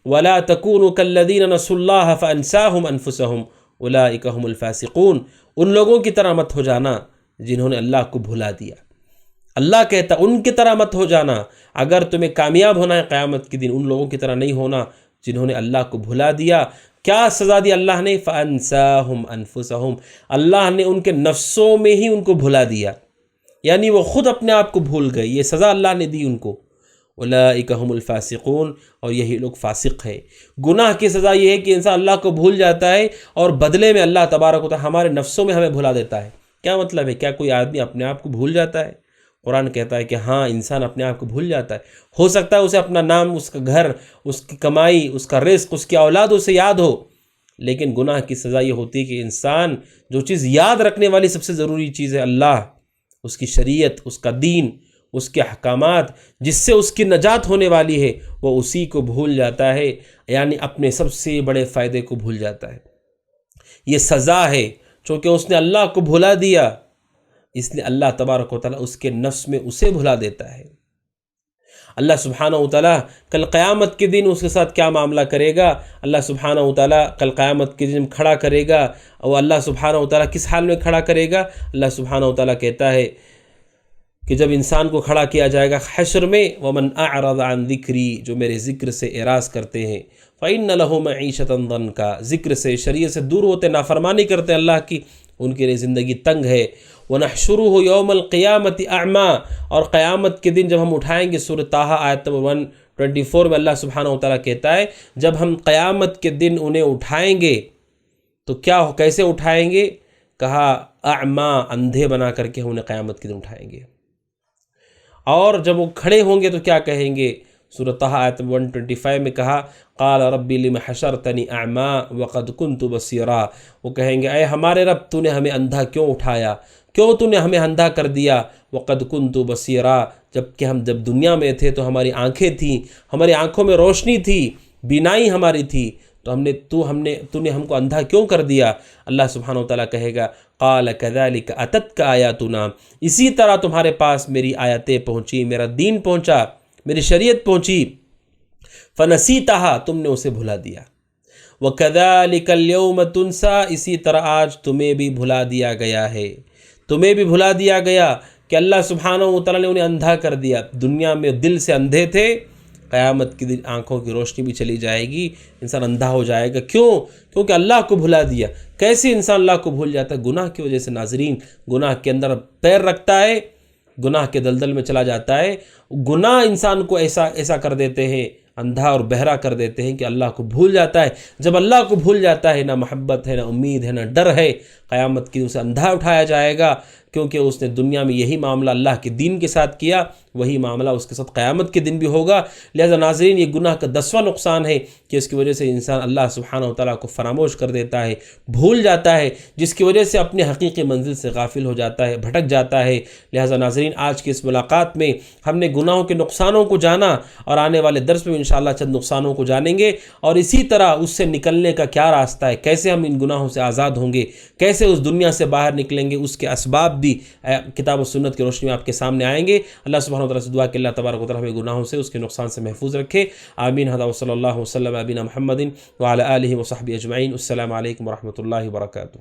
ولا تکونوا کالذین نسوا اللہ فانساہم انفسہم اولئک ھم الفاسقون، ان لوگوں کی طرح مت ہو جانا جنہوں نے اللہ کو بھلا دیا۔ اللہ کہتا ان کی طرح مت ہو جانا، اگر تمہیں کامیاب ہونا ہے قیامت کے دن، ان لوگوں کی طرح نہیں ہونا جنہوں نے اللہ کو بھلا دیا۔ کیا سزا دی اللہ نے؟ فَأَنسَاهُمْ أَنفُسَهُمْ، اللہ نے ان کے نفسوں میں ہی ان کو بھلا دیا، یعنی وہ خود اپنے آپ کو بھول گئے، یہ سزا اللہ نے دی ان کو۔ اولئک ھم الفاسقون، اور یہی لوگ فاسق ہے۔ گناہ کی سزا یہ ہے کہ انسان اللہ کو بھول جاتا ہے، اور بدلے میں اللہ تبارک و تعالی ہمارے نفسوں میں ہمیں بھلا دیتا ہے۔ کیا مطلب ہے؟ کیا کوئی آدمی اپنے آپ کو بھول جاتا ہے؟ قرآن کہتا ہے کہ ہاں، انسان اپنے آپ کو بھول جاتا ہے۔ ہو سکتا ہے اسے اپنا نام، اس کا گھر، اس کی کمائی، اس کا رزق، اس کی اولاد اسے یاد ہو، لیکن گناہ کی سزا یہ ہوتی ہے کہ انسان جو چیز یاد رکھنے والی سب سے ضروری چیز ہے اللہ، اس کی شریعت، اس کا دین، اس کے احکامات، جس سے اس کی نجات ہونے والی ہے، وہ اسی کو بھول جاتا ہے، یعنی اپنے سب سے بڑے فائدے کو بھول جاتا ہے۔ یہ سزا ہے، چونکہ اس نے اللہ کو بھلا دیا، اس لیے اللہ تبارک و تعالیٰ اس کے نفس میں اسے بھلا دیتا ہے۔ اللہ سبحانہ و تعالیٰ کل قیامت کے دن اس کے ساتھ کیا معاملہ کرے گا؟ اللہ سبحانہ و تعالیٰ کل قیامت کے دن کھڑا کرے گا، اور اللہ سبحانہ و تعالیٰ کس حال میں کھڑا کرے گا؟ اللہ سبحانہ و تعالیٰ کہتا ہے کہ جب انسان کو کھڑا کیا جائے گا حشر میں، وَمَنْ أَعْرَضَ عَنْ ذِكْرِي، جو میرے ذکر سے اعراض کرتے ہیں، فَإِنَّ لَهُ مَعِيشَةً ضَنْكَ، ذکر سے، شریعت سے دور ہوتے، نافرمانی کرتے اللہ کی، ان کے لیے زندگی تنگ ہے۔ وَنَحْشُرُهُ يَوْمَ الْقِيَامَةِ أَعْمَى، اور قیامت کے دن جب ہم اٹھائیں گے، سورۃ طٰہٰ آیت نمبر 124 میں اللہ سبحانہ و تعالیٰ کہتا ہے جب ہم قیامت کے دن انہیں اٹھائیں گے تو کیا کیسے اٹھائیں گے؟ کہا اعمیٰ، اندھے بنا کر کے ہم انہیں قیامت کے دن اٹھائیں گے، اور جب وہ کھڑے ہوں گے تو کیا کہیں گے؟ سورۃ طٰہٰ آیت 125 میں کہا قال ربی لم حشرتنی اعمیٰ وقد کنت بصیرا، وہ کہیں گے اے ہمارے رب، تو نے ہمیں اندھا کیوں اٹھایا، کیوں تو نے ہمیں اندھا کر دیا؟ وقد کنت بصیرا، جبکہ ہم جب دنیا میں تھے تو ہماری آنکھیں تھیں، ہماری آنکھوں میں روشنی تھی، بینائی ہماری تھی، تو تو نے ہم کو اندھا کیوں کر دیا؟ اللہ سبحانہ و تعالیٰ کہے گا قال کذالک اتتک آیاتنا، اسی طرح تمہارے پاس میری آیتیں پہنچی، میرا دین پہنچا، میری شریعت پہنچی، فنسیتہا، تم نے اسے بھلا دیا، وَكَذَلِكَ الْيَوْمَ تُنْسَى، اسی طرح آج تمہیں بھی بھلا دیا گیا ہے، تمہیں بھی بھلا دیا گیا کہ اللہ سبحانہ و تعالیٰ نے انہیں اندھا کر دیا، دنیا میں دل سے اندھے تھے، قیامت کی دن آنکھوں کی روشنی بھی چلی جائے گی، انسان اندھا ہو جائے گا، کیونکہ اللہ کو بھلا دیا۔ کیسے انسان اللہ کو بھول جاتا ہے؟ گناہ کی وجہ سے ناظرین، گناہ کے اندر پیر رکھتا ہے، گناہ کے دلدل میں چلا جاتا ہے، گناہ انسان کو ایسا کر دیتے ہیں، اندھا اور بہرا کر دیتے ہیں کہ اللہ کو بھول جاتا ہے۔ جب اللہ کو بھول جاتا ہے، نہ محبت ہے، نہ امید ہے، نہ ڈر ہے، قیامت کی اسے اندھا اٹھایا جائے گا، کیونکہ اس نے دنیا میں یہی معاملہ اللہ کے دین کے ساتھ کیا، وہی معاملہ اس کے ساتھ قیامت کے دن بھی ہوگا۔ لہذا ناظرین، یہ گناہ کا 10واں نقصان ہے کہ اس کی وجہ سے انسان اللہ سبحانہ و تعالیٰ کو فراموش کر دیتا ہے، بھول جاتا ہے، جس کی وجہ سے اپنے حقیقی منزل سے غافل ہو جاتا ہے، بھٹک جاتا ہے۔ لہذا ناظرین، آج کی اس ملاقات میں ہم نے گناہوں کے نقصانوں کو جانا، اور آنے والے درس میں انشاءاللہ چند نقصانوں کو جانیں گے، اور اسی طرح اس سے نکلنے کا کیا راستہ ہے، کیسے ہم ان گناہوں سے آزاد ہوں گے، کیسے اس دنیا سے باہر نکلیں گے، اس کے اسباب بھی کتاب و سنت کی روشنی میں آپ کے سامنے آئیں گے۔ اللہ سبحانہ وتعالیٰ سے دعا کہ اللہ تبارک و تعالیٰ ہمیں گناہوں سے، اس کے نقصان سے محفوظ رکھے، آمین۔ ھذا وصلی اللہ وسلم علی نبینا محمد وعلی آلہ وصحبہ اجمعین۔ السلام علیکم ورحمۃ اللہ وبرکاتہ۔